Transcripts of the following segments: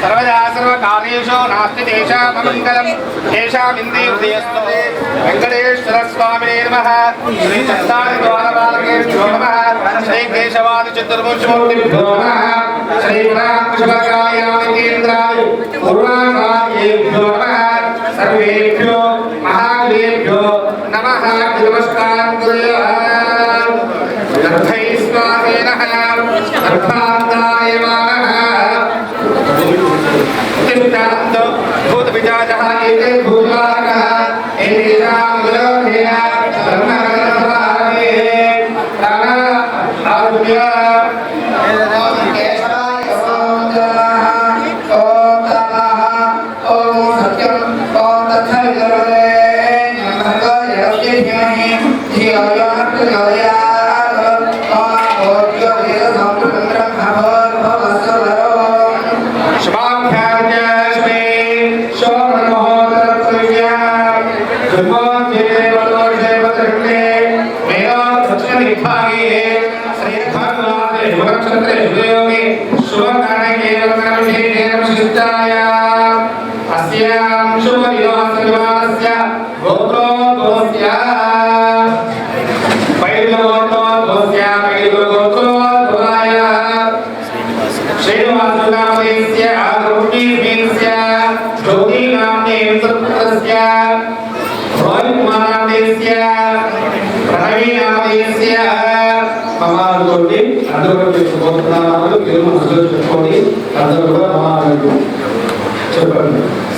सर्वदा सर्वकार्येषु नास्ति तेषाममङ्गलं तेषामिन्दे हृदयस्थो वेङ्कटेश्वर स्वामिने नमः श्री चन्दानद्वारपालकेभ्यो नमः श्री केशवादिचतुर्भुजमूर्तिभ्यो नमः श्री रामकुशलकायामितीन्द्राय पूर्वाचार्येभ्यो नमः सर्वेभ्यो महादेवेभ्यो नमः नमस्कारं कुर्याम यथैस्वादेन अर्धान्ताय भूत विजाजः एते भूताः एतेषां विलोकेन धर्मकर्मभागे ताना आरुह्य केशवाय नमः ओम नमः ओम सत्यं ओम तथैवरे नमः यज्ञेहि धियायात्मया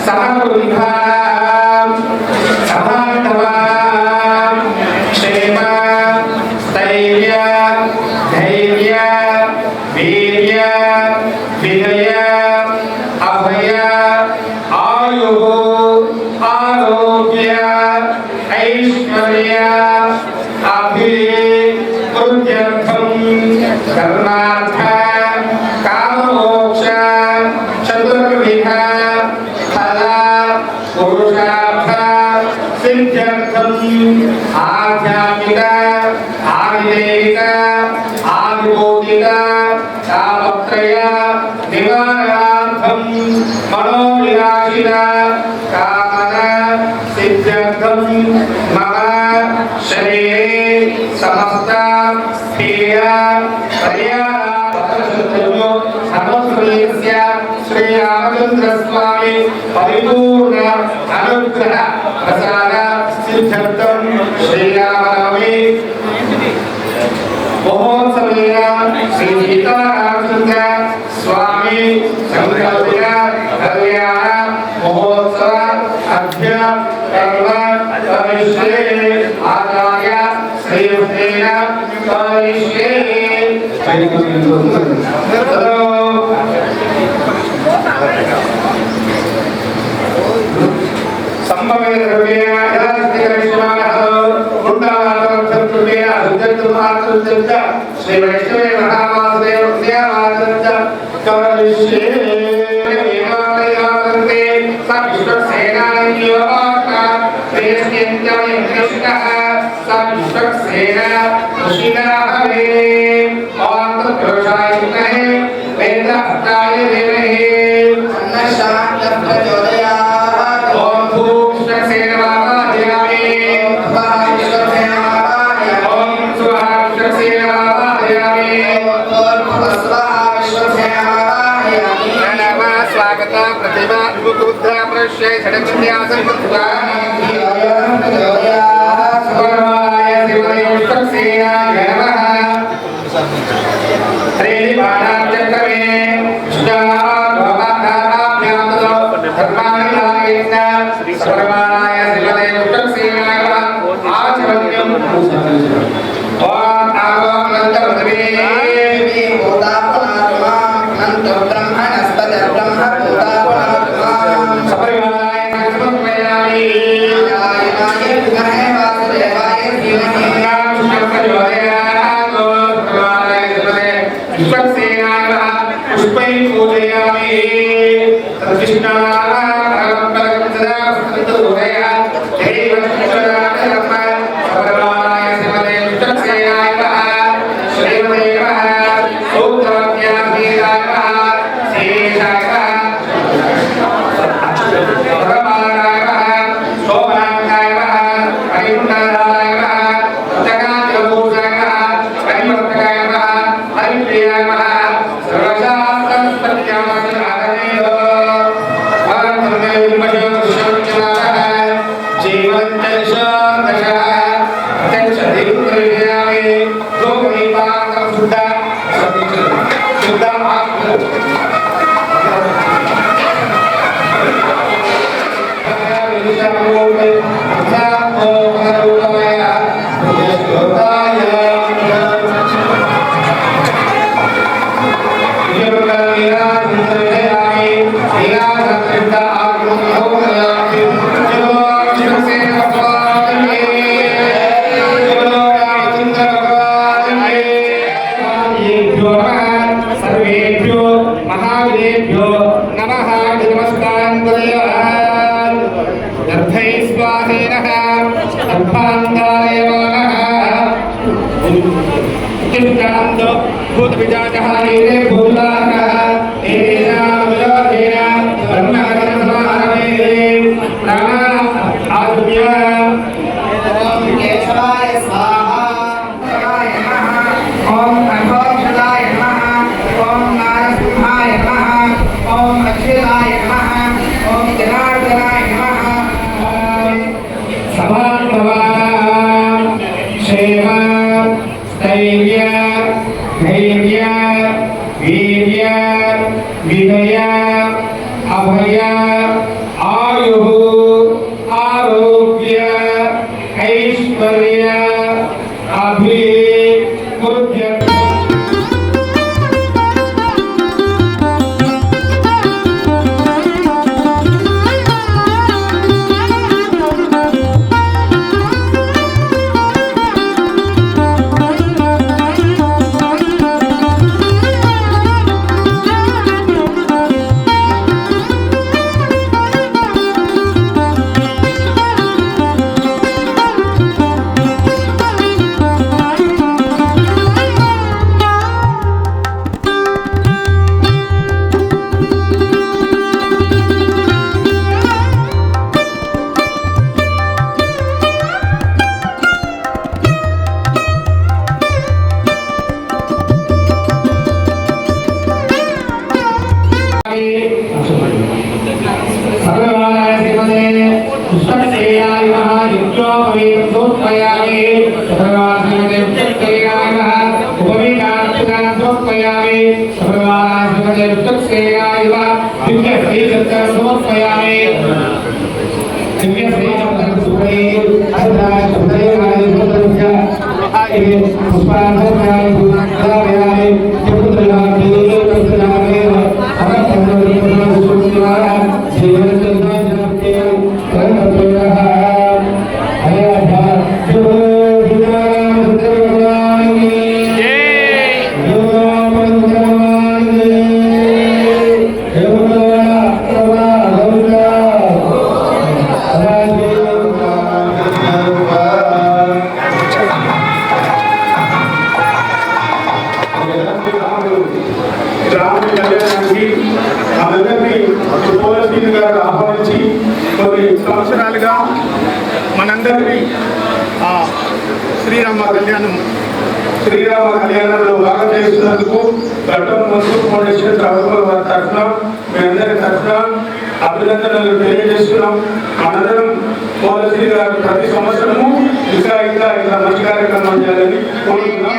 Stop సంవత్సరాలుగా మనందరినీ శ్రీరామ కళ్యాణంలో భాగం చేస్తున్నందుకు ఘట్టం మున్సిపల్ ఫౌండేషన్ ప్రభుత్వం వారి తరఫున మీ అందరి తరఫున అభినందనలు తెలియజేస్తున్నాం. మనందరం పోలశ్రీ గారు ప్రతి సంవత్సరము ఇంకా మంచి కార్యక్రమం చేయాలని కోరుతున్నాం.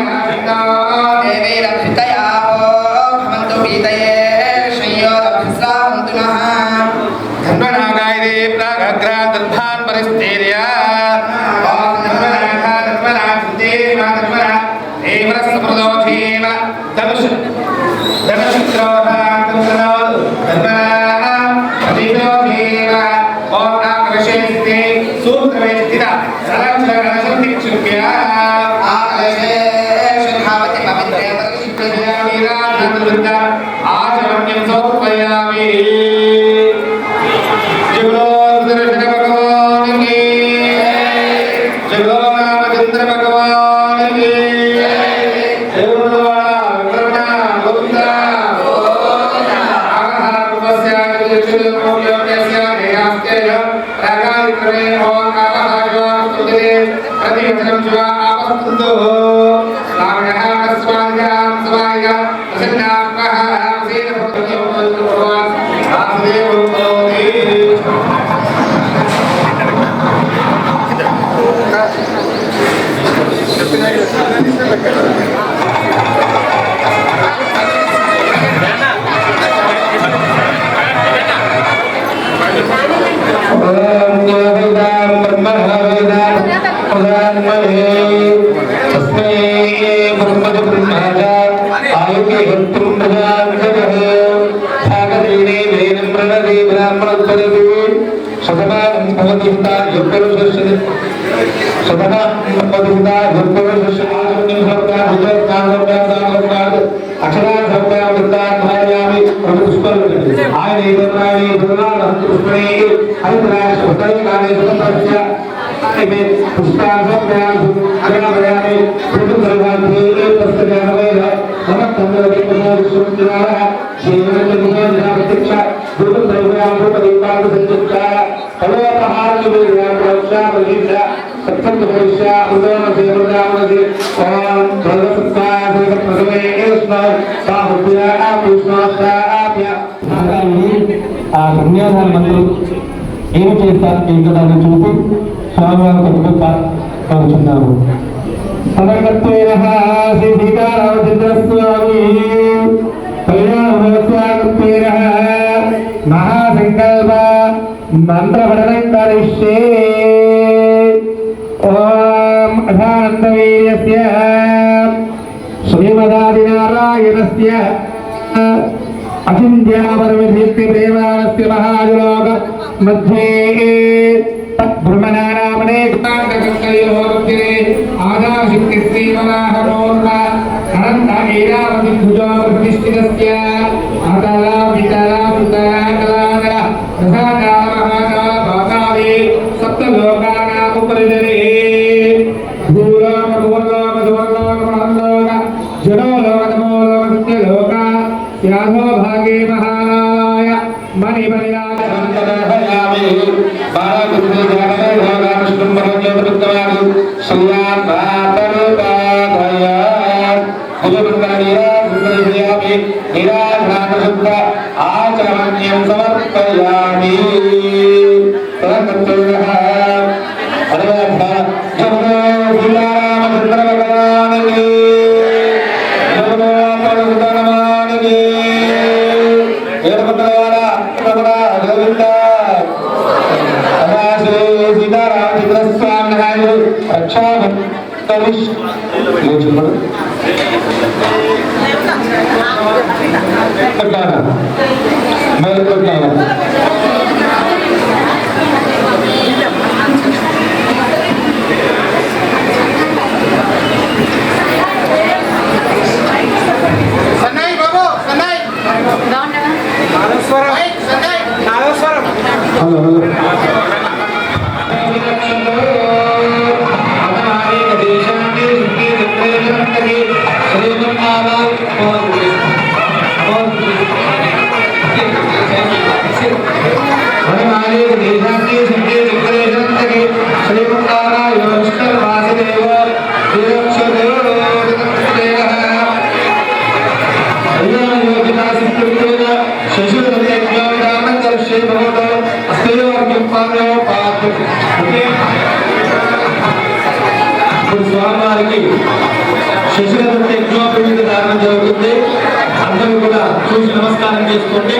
కన్యాదాన మంత్రులు ఏమి చేస్తారు ఏంటని చూసి స్వామివారి పట్టుకున్నాము. శ్రీ సీతారామచంద్రస్వామి కళ్యాణోత్సవాగత్వేన మహాసంకల్ప మంత్రపఠనం కరిష్యే. ఓం అథానందవీర్యస్య శ్రీమదాదినారాయణస్య అచింత్యాపరమిధీప్తి దేవాలస్య మహాజలోక మధ్యే బ్రహ్మణానామనే కృతాంతకర్తయోర్తిరే ఆదాశక్తి శ్రీమనాహరోర్వ అనంత ఏరావతి భుజో ప్రతిష్ఠితస్య అతలా వితలా సుతలా కలాదర ప్రసాదా మహాకాల భాగావే సప్తలోకానాముపరిజరే భూలోక భూలోక సువర్లోక మహల్లోక జడోలోక తమోలోక సత్యలోక యాధో భాగే మహారాయ మణిమణిరాజ आचरण्यं समर्पयामि ఇప్పుడు స్వామివారికి శశిరథ యజ్ఞోపవీత దానం జరుగుతుంది. అందరూ కూడా చూసి నమస్కారం చేసుకోండి.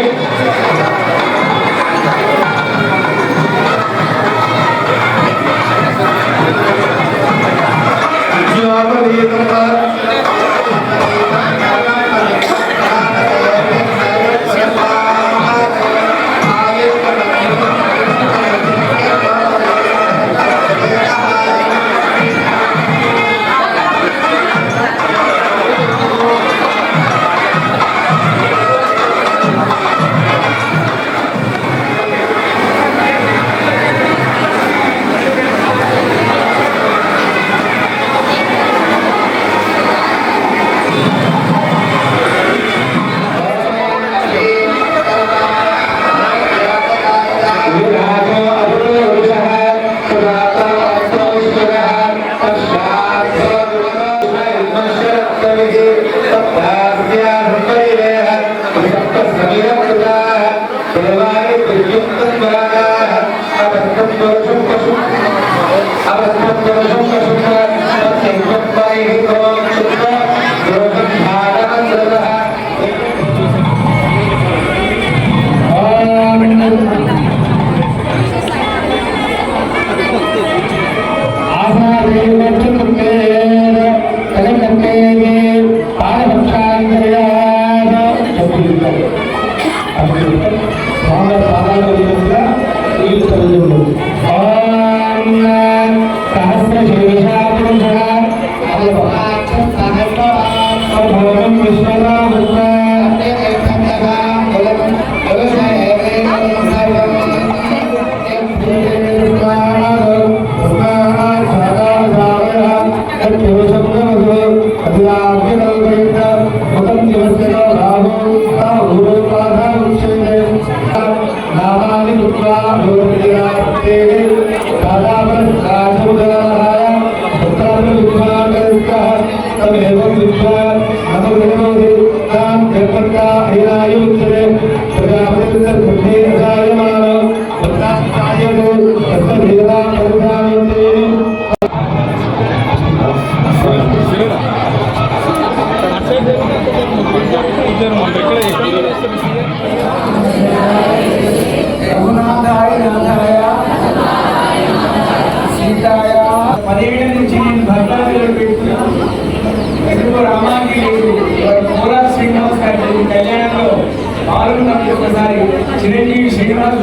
చిరంజీవి శ్రీనివాస్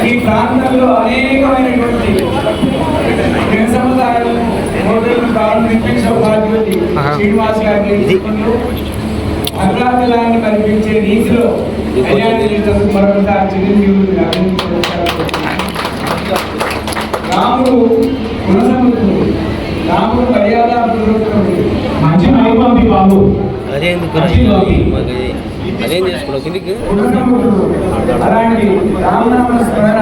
ఈ ప్రాంతంలో అనేకమైనటువంటి సముదాయాలు హోటళ్లను ప్రారంభించే సౌభాగ్యవతి శ్రీనివాస్ గారిని అగ్రాంతలాన్ని కల్పించే రీతిలో మరొకసారి చిరంజీవులు రాముడు గుణసముద్రుడు, రాముడు మర్యాదపూర్వకుడు, మంచి నైపుణ్యం బాబు అలాంటి రామనామ స్మరణ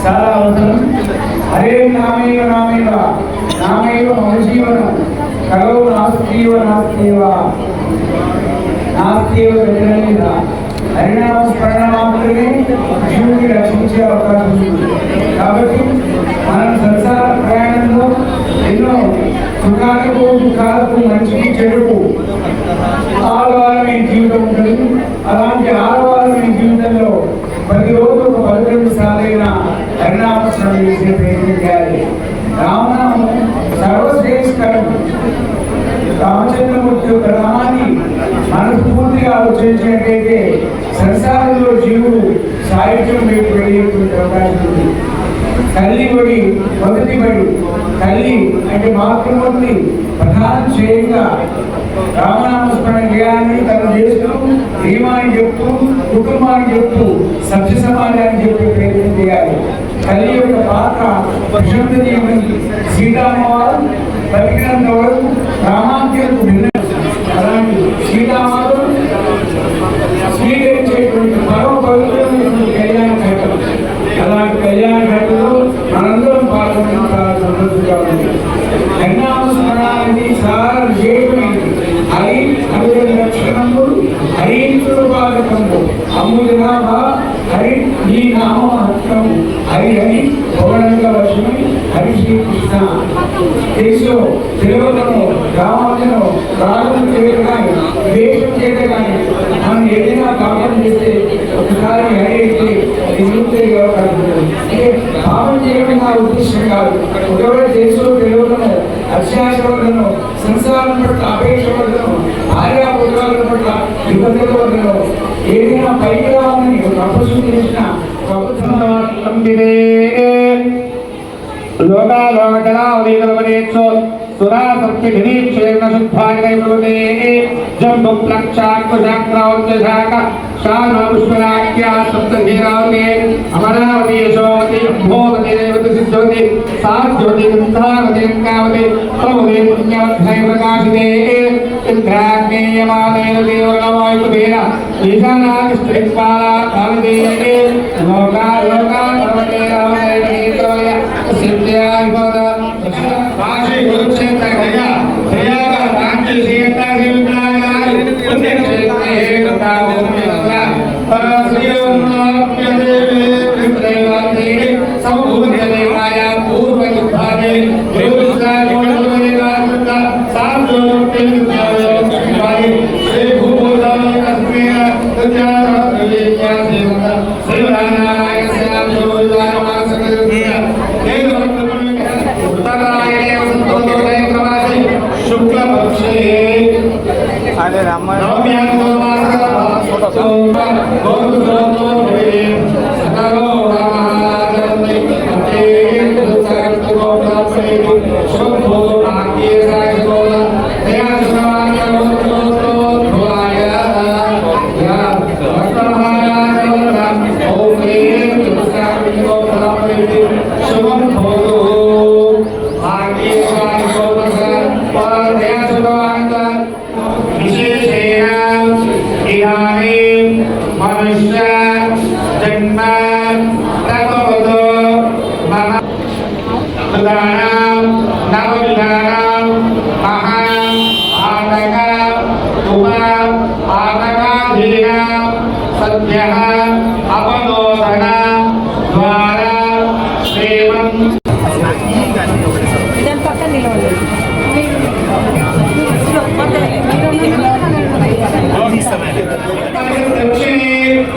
చాలా అవసరం. హరే నామేవ నామేవ నామేవ మమ జీవనం కలవు నాస్తివ నాస్తివ నాస్తివ వెంటనే హరినామ స్మరణ మాత్రమే జీవుని రక్షించే అవకాశం ఉంది. కాబట్టి మనం సంసార ప్రయాణంలో ఎన్నో సుఖాలకు దుఃఖాలకు మంచికి చెడుకు ఆడవాళ్ళమైన జీవితం ఉంటుంది. అలాంటి ఆడవాళ్ళమైన జీవితంలో ప్రతిరోజు ఒక 12 సార్లైన హరినామస్మరణ చేసే ప్రయత్నం చేయాలి. రామనామం సర్వశ్రేష్ఠకరం. రామచంద్రమూర్తి యొక్క నామాన్ని మనస్ఫూర్తిగా ఆలోచించినట్లయితే సంసారంలో జీవుడు సాహిత్యం వైపు వెళ్ళేటువంటి అవకాశం ఉంది. తల్లి బడి మొదటి బడి, తల్లి అంటే మాతృమూర్తి ప్రధాన చేయంగా రామనామస్మరణ చేయాలని తను చేస్తూ ధీమాన్ని చెప్తూ కుటుంబాన్ని చెప్తూ సభ్య సమాజాన్ని చెప్పే ప్రయత్నం చేయాలి. తల్లి యొక్క పాత్ర ప్రశంసనీయమని సీతామ్మవారు బతికినంత వరకు రామాంత్యకు భిన్న. అలాంటి సీతామాత స్వీకరించేటువంటి పరమ పవిత్రమైనటువంటి కళ్యాణ ఘట్టం. అలాంటి కళ్యాణ ఘట్టంలో మనందరం పాల్గొనడం చాలా సంతోషంగా ఉంది. హరినామస్మరణ అనేది చాలా విశేషమైనది. హరి అనే లక్షణములు హరీశ్వర భాగం అమూల్యనామ హరి ఈ నామహత్యం హరి హరి పౌరాణిక లక్ష్మి హరి శ్రీకృష్ణ దేశంలో తెలుగులను రామాలను రాజును చేయడం కానీ వేషం చేయడం కానీ మనం ఏదైనా పాపం చేస్తే ఒకసారి హరి అయితే పాపం చేయడం నా ఉద్దేశం కాదు. ఒకవేళ దేశంలో తెలుగులను అత్యాశలను సంసారం పట్ల అపేక్ష వదలను భార్యాపుత్రాల పట్ల నిబద్ధత వదలను ఏదైనా పైకి రావాలని తపస్సు చేసిన ప్రభుత్వం లోకాలోకజలావలీకల్పనేక్షో సురాసత్యధినీక్షేణ శుద్ధాయనైవదే జంబుప్లక్షాక్షాక్రావత్యశాఖ శానపుష్పరాఖ్యా సప్తధీరావతే అమరావతి యశోవతి భోవతి రేవతి సిద్ధవతి సాధ్యోతి గంధావతి గంగావతి ప్రముదే పుణ్యవద్భై ప్రకాశితే ఇంద్రాగ్నేయమానేన దేవగణవాయుపదేన ఈశానాదిష్టిపాలా కామిదే లోకాలోకాపర్వతే రామదేవీకవయ సిద్ధ్యాయుపద కాశీ కురుక్షేత్ర గయా ప్రయాగ కాంచి సీతా శ్రీవిగ్రహాయ పుణ్యక్షేత్రే గంగాభూమియస్య పరశ్రీరంగాప్యదేవే కృష్ణదేవాదే సమభూమిదేవాయ పూర్వయుద్ధాదే దేవస్థానోడవేదాకృత సాధ్యోక్తేవిద్యాయ శ్రీ భూభూతాయ కస్మేయ ప్రజారాత్రివేద్యాసేవత శ్రీనారాయణ శ్యామోదాయ మాసకృత్య శుక్లపక్షే అదే రామ సత్య అపనోదన ద్వారా శ్రీమంత్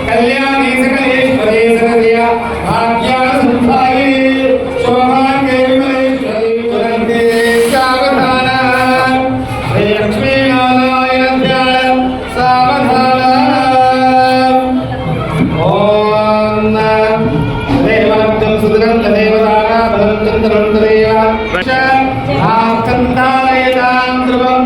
కళ్యాణి సకలేశ్వరే సకలయ భాగ్యా సంధాయి శోభాగ్యే విమలేశ్వరి తురంతే సావధాన శ్రీ లక్ష్మీ నారాయణ ధ్యాన సావధాన ఓం దేవత్వం సుదరం దేవతాన భవంతం తరంతరేయ ఆస్కంధారయతాం ధ్రువం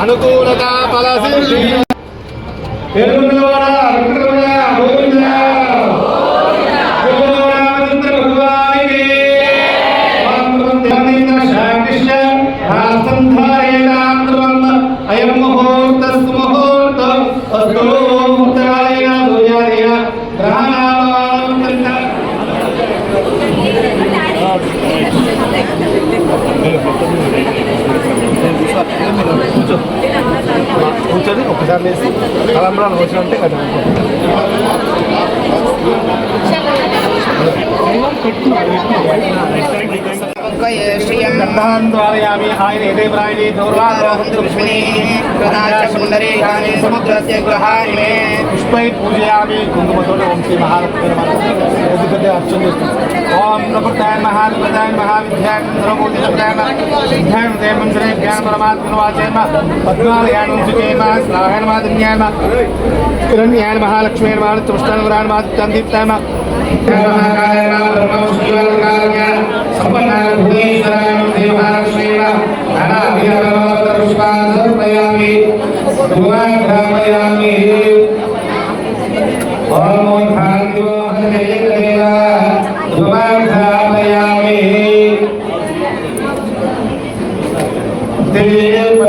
అనుకూలత అయం ముహూర్త సుముహూర్త ముహూర్తాలయ సూర్యాదయ గ్రహణాలంకృత కూర్చొని ఒకసారి వేసి తలంబ్రాలు వచ్చినట్టే కదా గంధాన్ ద్వారయామి ఆయన ఎదేవ్రాయని దౌర్వారోహం లక్ష్మీ ప్రదాశముందరే గాని సముద్రస్య గ్రహాణి పుష్పై పూజయామి కుంకుమతో ఓం శ్రీ మహాలక్ష్మీ నమః అర్చన చేస్తాం ఓం ప్రకృతాయ మహావిద్యాయ మహావిద్యాయ సర్వభూతికృతాయ సిద్ధాయ మంత్రే జ్ఞాన పరమాత్మ వాచేమ పద్మాలయానం సుచేమ స్నాహన మాదిన్యాయ హిరణ్యాయ మహాలక్ష్మీ మహాలక్ష్మీ వరాణ మాదిత్యందీప్తాయ మహాకాయ బ్రహ్మోష్ఠివల్కాయ సంపన్నాయ భువనేశ్వరాయ దేవహాలక్ష్మీ పుష్పాన్ సమర్పయామి ధూమాఘ్రాపయామి ఓం భాగ్యో హరేదేవ ధూమాఘ్రాపయామి దేవ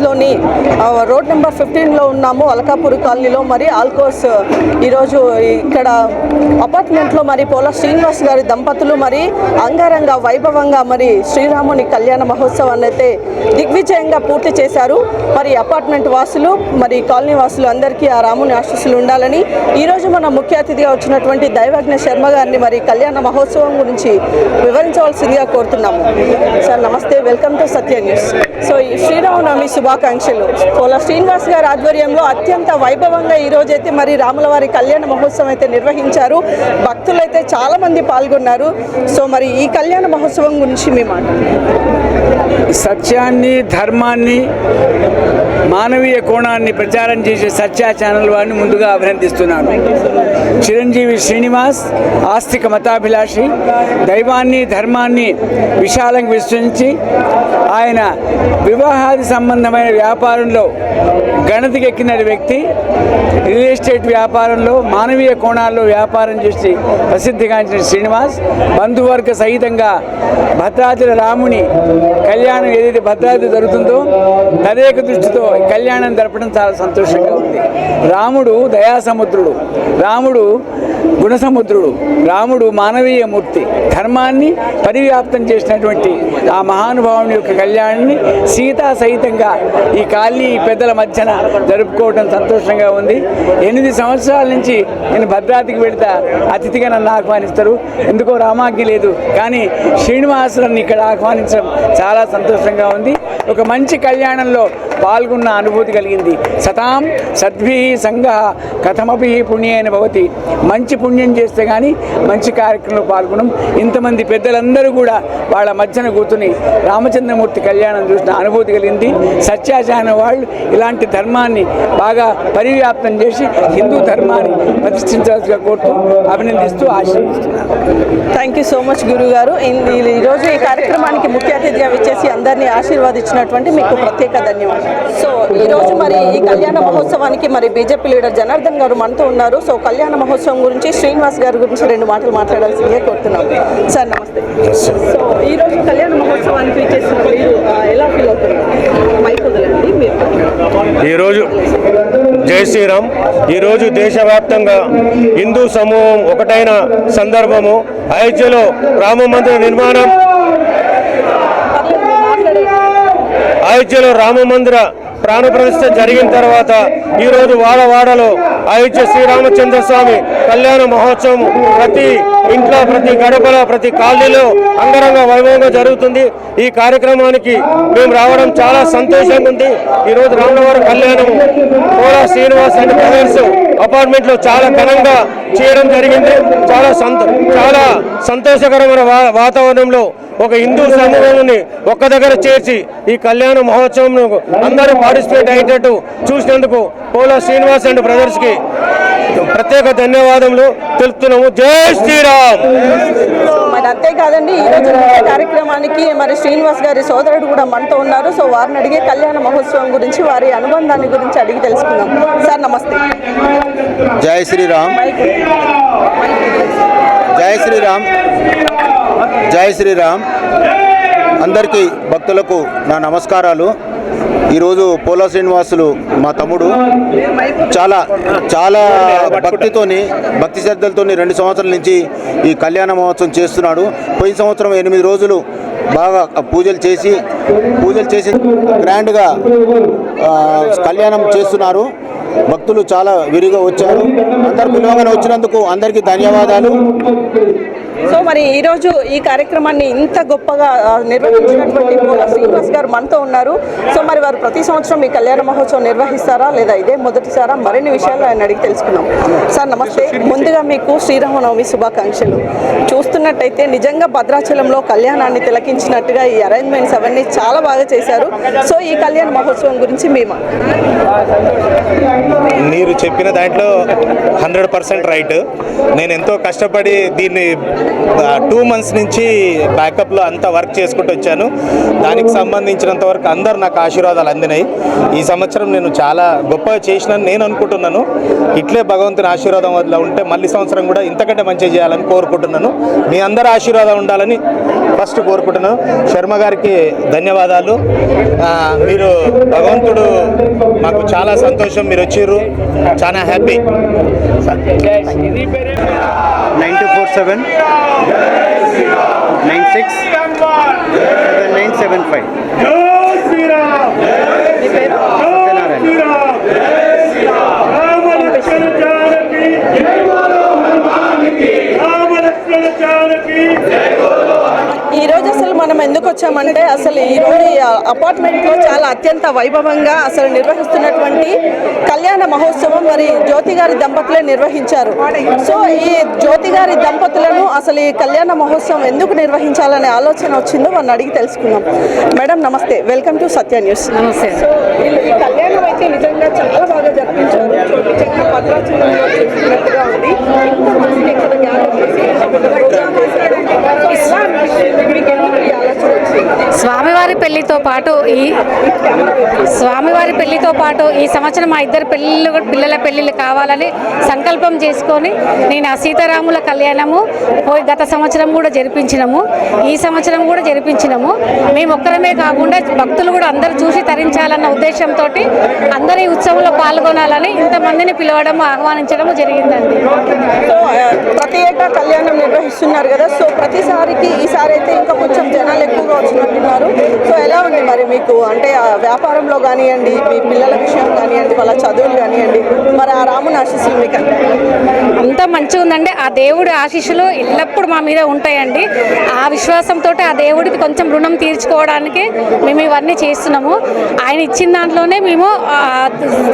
హైదరాబాద్లోని రోడ్ నెంబర్ 15లో ఉన్నాము, అల్కాపూర్ కాలనీలో. మరి ఆల్కోస్ ఈరోజు ఇక్కడ అపార్ట్మెంట్లో మరి పోలా శ్రీనివాస్ గారి దంపతులు మరి అంగరంగ వైభవంగా మరి శ్రీరాముని కళ్యాణ మహోత్సవాన్ని అయితే దిగ్విజయంగా పూర్తి చేశారు. మరి అపార్ట్మెంట్ వాసులు మరి కాలనీ వాసులు అందరికీ ఆ రాముని ఆశీస్సులు ఉండాలని ఈరోజు మన ముఖ్య అతిథిగా వచ్చినటువంటి దైవజ్ఞ శర్మ గారిని మరి కళ్యాణ మహోత్సవం గురించి వివరించవలసిందిగా కోరుతున్నాము. సార్ నమస్తే, welcome to Satya news. So ఈ శ్రీరామనవమి శుభాకాంక్షలు. పోలా శ్రీనివాస్ గారి ఆధ్వర్యంలో అత్యంత వైభవంగా ఈరోజు అయితే మరి రాముల వారి కళ్యాణ మహోత్సవం అయితే నిర్వహించారు. భక్తులు అయితే చాలా మంది పాల్గొన్నారు. సో మరి ఈ కళ్యాణ మహోత్సవం గురించి మీ మాట. సత్యాన్ని, ధర్మాన్ని, మానవీయ కోణాన్ని ప్రచారం చేసే సత్య ఛానల్ వారిని ముందుగా అభినందిస్తున్నాను. చిరంజీవి శ్రీనివాస్ ఆస్తిక మతాభిలాషి, దైవాన్ని ధర్మాన్ని విశాలంగా విశ్వసించి ఆయన వివాహాది సంబంధమైన వ్యాపారంలో గణతికెక్కిన వ్యక్తి. రియల్ ఎస్టేట్ వ్యాపారంలో మానవీయ కోణాల్లో వ్యాపారం చేసి ప్రసిద్ధిగాంచిన శ్రీనివాస్ బంధువర్గ సహితంగా భద్రాద్రి రాముని కళ్యాణం ఏదైతే భద్రాద్రి జరుగుతుందో తదేక దృష్టితో కళ్యాణం జరపడం చాలా సంతోషంగా ఉంది. రాముడు దయాసముద్రుడు, రాముడు గుణసముద్రుడు, రాముడు మానవీయ మూర్తి. ధర్మాన్ని పరివ్యాప్తం చేసినటువంటి ఆ మహానుభావుని యొక్క కళ్యాణాన్ని సీతా సహితంగా ఈ కాలనీ పెద్దల మధ్యన జరుపుకోవడం సంతోషంగా ఉంది. 8 సంవత్సరాల నుంచి నేను భద్రాద్రికి వెళితే అతిథిగా నన్ను ఆహ్వానిస్తారు. ఎందుకో రామాజ్ఞ లేదు, కానీ శ్రీనివాసులను ఇక్కడ ఆహ్వానించడం చాలా సంతోషంగా ఉంది. ఒక మంచి కళ్యాణంలో పాల్గొన్న అనుభూతి కలిగింది. సతాం సద్భి సంఘ కథమపి పుణ్యేన భవతి. మంచి పుణ్యం చేస్తే కానీ మంచి కార్యక్రమంలో పాల్గొనం. ఇంతమంది పెద్దలందరూ కూడా వాళ్ళ మధ్యన కూర్చుని రామచంద్రమూర్తి కళ్యాణం చూసిన అనుభూతి కలిగింది. సత్యాచార్య వాళ్ళు ఇలాంటి ధర్మాన్ని బాగా పరివ్యాప్తం చేసి హిందూ ధర్మాన్ని ప్రతిష్ఠించాల్సిగా కోరుతూ అభినందిస్తూ ఆశీర్వదిస్తున్నాను. థ్యాంక్ యూ సో మచ్ గురువు గారు. ఈరోజు ఈ కార్యక్రమానికి ముఖ్య అతిథిగా విచ్చేసి అందరినీ ఆశీర్వదించినటువంటి మీకు ప్రత్యేక ధన్యవాదాలు. సో ఈరోజు మరి ఈ కళ్యాణ మహోత్సవానికి మరి బీజేపీ లీడర్ జనార్దన్ గారు మనతో ఉన్నారు. సో కళ్యాణ మహోత్సవం గురించి శ్రీనివాస్ గారి గురించి 2 మాటలు మాట్లాడాల్సిందిగా కోరుతున్నాం. సార్ నమస్తే. సో ఈరోజు కళ్యాణ మహోత్సవానికి విచ్చేసిన మీరు ఎలా ఫీల్ అవుతున్నారు? మైక్ వదలండి మీరు. ఈరోజు జై శ్రీరామ్. ఈరోజు దేశవ్యాప్తంగా హిందూ సమూహం ఒకటైన సందర్భము. అయోధ్యలో రామ మందిర నిర్మాణం, అయోధ్యలో రామ మందిర ప్రాణ ప్రతిష్ఠ జరిగిన తర్వాత ఈరోజు వాడవాడలో అయోధ్య శ్రీరామచంద్ర స్వామి కళ్యాణ మహోత్సవం ప్రతి ఇంట్లో, ప్రతి గడపలో, ప్రతి కాలనీలో అంగరంగ వైభవంగా జరుగుతుంది. ఈ కార్యక్రమానికి మేము రావడం చాలా సంతోషంగా ఉంది. ఈరోజు రాములవారి కళ్యాణం పోలా శ్రీనివాస్ అండ్ బ్రదర్స్ అపార్ట్మెంట్లో చాలా ఘనంగా చేయడం జరిగింది. చాలా సంతోషకరమైన వాతావరణంలో ఒక హిందూ సమూహాన్ని ఒక్క దగ్గర చేర్చి ఈ కళ్యాణ మహోత్సవం అందరూ పార్టిసిపేట్ అయ్యేటట్టు చూసినందుకు పోలా శ్రీనివాస్ అండ్ బ్రదర్స్కి ప్రత్యేక ధన్యవాదములు తెలుపుతున్నాము. జై శ్రీరామ్. మరి అంతేకాదండి, ఈరోజు కార్యక్రమానికి మరి శ్రీనివాస్ గారి సోదరుడు కూడా మనతో ఉన్నారు. సో వారిని అడిగే కళ్యాణ మహోత్సవం గురించి, వారి అనుబంధాన్ని గురించి అడిగి తెలుసుకుందాం. సార్ నమస్తే. జై శ్రీరామ్. జై శ్రీరామ్. జై శ్రీరామ్. అందరికీ భక్తులకు నా నమస్కారాలు. ఈరోజు పోలా శ్రీనివాసులు మా తమ్ముడు చాలా భక్తి శ్రద్ధలతోని 2 సంవత్సరాల నుంచి ఈ కళ్యాణ మహోత్సవం చేస్తున్నాడు. పోయిన సంవత్సరం 8 రోజులు బాగా పూజలు చేసి గ్రాండ్గా కళ్యాణం చేస్తున్నారు. భక్తులు చాలా విరిగా వచ్చారు. అందరు పిలువగానే వచ్చినందుకు అందరికీ ధన్యవాదాలు. సో మరి ఈరోజు ఈ కార్యక్రమాన్ని ఇంత గొప్పగా నిర్వహించినటువంటి పోలా శ్రీనివాస్ గారు మనతో ఉన్నారు. సో మరి వారు ప్రతి సంవత్సరం ఈ కళ్యాణ మహోత్సవం నిర్వహిస్తారా లేదా ఇదే మొదటిసారా? మరిన్ని విషయాలు ఆయన అడిగి తెలుసుకున్నాం. సార్ నమస్తే. ముందుగా మీకు శ్రీరామనవమి శుభాకాంక్షలు. చూస్తున్నట్టయితే నిజంగా భద్రాచలంలో కళ్యాణాన్ని తిలకించినట్టుగా ఈ అరేంజ్మెంట్స్ అవన్నీ చాలా బాగా చేశారు. సో ఈ కళ్యాణ మహోత్సవం గురించి మేము మీరు చెప్పిన దాంట్లో 100% రైట్. నేను ఎంతో కష్టపడి దీన్ని 2 months నుంచి బ్యాకప్లో అంతా వర్క్ చేసుకుంటూ వచ్చాను. దానికి సంబంధించినంత వరకు అందరు నాకు ఆశీర్వాదాలు అందినాయి. ఈ సంవత్సరం నేను చాలా గొప్పగా చేసినాను నేను అనుకుంటున్నాను. ఇట్లే భగవంతుని ఆశీర్వాదం వల్ల ఉంటే మళ్ళీ సంవత్సరం కూడా ఇంతకంటే మంచిగా చేయాలని కోరుకుంటున్నాను. మీ అందరి ఆశీర్వాదం ఉండాలని ఫస్ట్ కోరుకుంటున్నాను. శర్మ గారికి ధన్యవాదాలు. మీరు భగవంతుడు మాకు చాలా సంతోషం, మీరు వచ్చారు, చాలా హ్యాపీ. 9247 96 7975. ఈ రోజు అసలు మనం ఎందుకు వచ్చామంటే అసలు ఈరోజు అపార్ట్మెంట్లో చాలా అత్యంత వైభవంగా అసలు నిర్వహిస్తున్నటువంటి కళ్యాణ మహోత్సవం మరి జ్యోతి గారి దంపతులే నిర్వహించారు. సో ఈ జ్యోతి గారి దంపతులను అసలు ఈ కళ్యాణ మహోత్సవం ఎందుకు నిర్వహించాలనే ఆలోచన వచ్చిందో వారిని అడిగి తెలుసుకుందాం. మేడం నమస్తే, వెల్కమ్ టు సత్య న్యూస్. నమస్తే. సో ఈ కళ్యాణం అయితే నిజంగా చాలా బాగా జరిపించారు. నిజంగా భద్రాచలంలో చేస్తున్నట్టుగా ఉంది. ఇంతమందిని ఇక్కడ గ్యాదర్ చేసి ప్రోగ్రామ్ చేశారు. సో ఎలా అనిపిస్తుంది మీకు? ఈ ఆలోచన వచ్చింది? స్వామివారి పెళ్లితో పాటు ఈ సంవత్సరం మా ఇద్దరు పిల్లల పెళ్లిళ్ళు కావాలని సంకల్పం చేసుకొని నేను ఆ సీతారాముల కళ్యాణము గత సంవత్సరం కూడా జరిపించినాము, ఈ సంవత్సరం కూడా జరిపించినాము. మేము ఒక్కరమే కాకుండా భక్తులు కూడా అందరూ చూసి తరించాలన్న ఉద్దేశంతో అందరి ఉత్సవంలో పాల్గొనాలని ఇంతమందిని పిలవడం ఆహ్వానించడం జరిగిందండి. సో ప్రతి ఏటా కళ్యాణం నిర్వహిస్తున్నారు కదా, సో ప్రతిసారికి ఈసారి అయితే ఇంకా కొంచెం జనాలు ఎక్కువగా వచ్చినట్టున్నారు. సో ఎలా ఉంది మరి మీకు, అంటే ఆ వ్యాపారంలో కానివ్వండి, మీ పిల్లల విషయం కానివ్వండి, వాళ్ళ చదువులు కానివ్వండి, మరి ఆ రాముని ఆశీస్సులు మీకు అంతా మంచిగా ఉందండి. ఆ దేవుడి ఆశీస్సులు ఎల్లప్పుడూ మా మీద ఉంటాయండి. ఆ విశ్వాసంతో ఆ దేవుడికి కొంచెం రుణం తీర్చుకోవడానికి మేము ఇవన్నీ చేస్తున్నాము. ఆయన ఇచ్చిన దాంట్లోనే మేము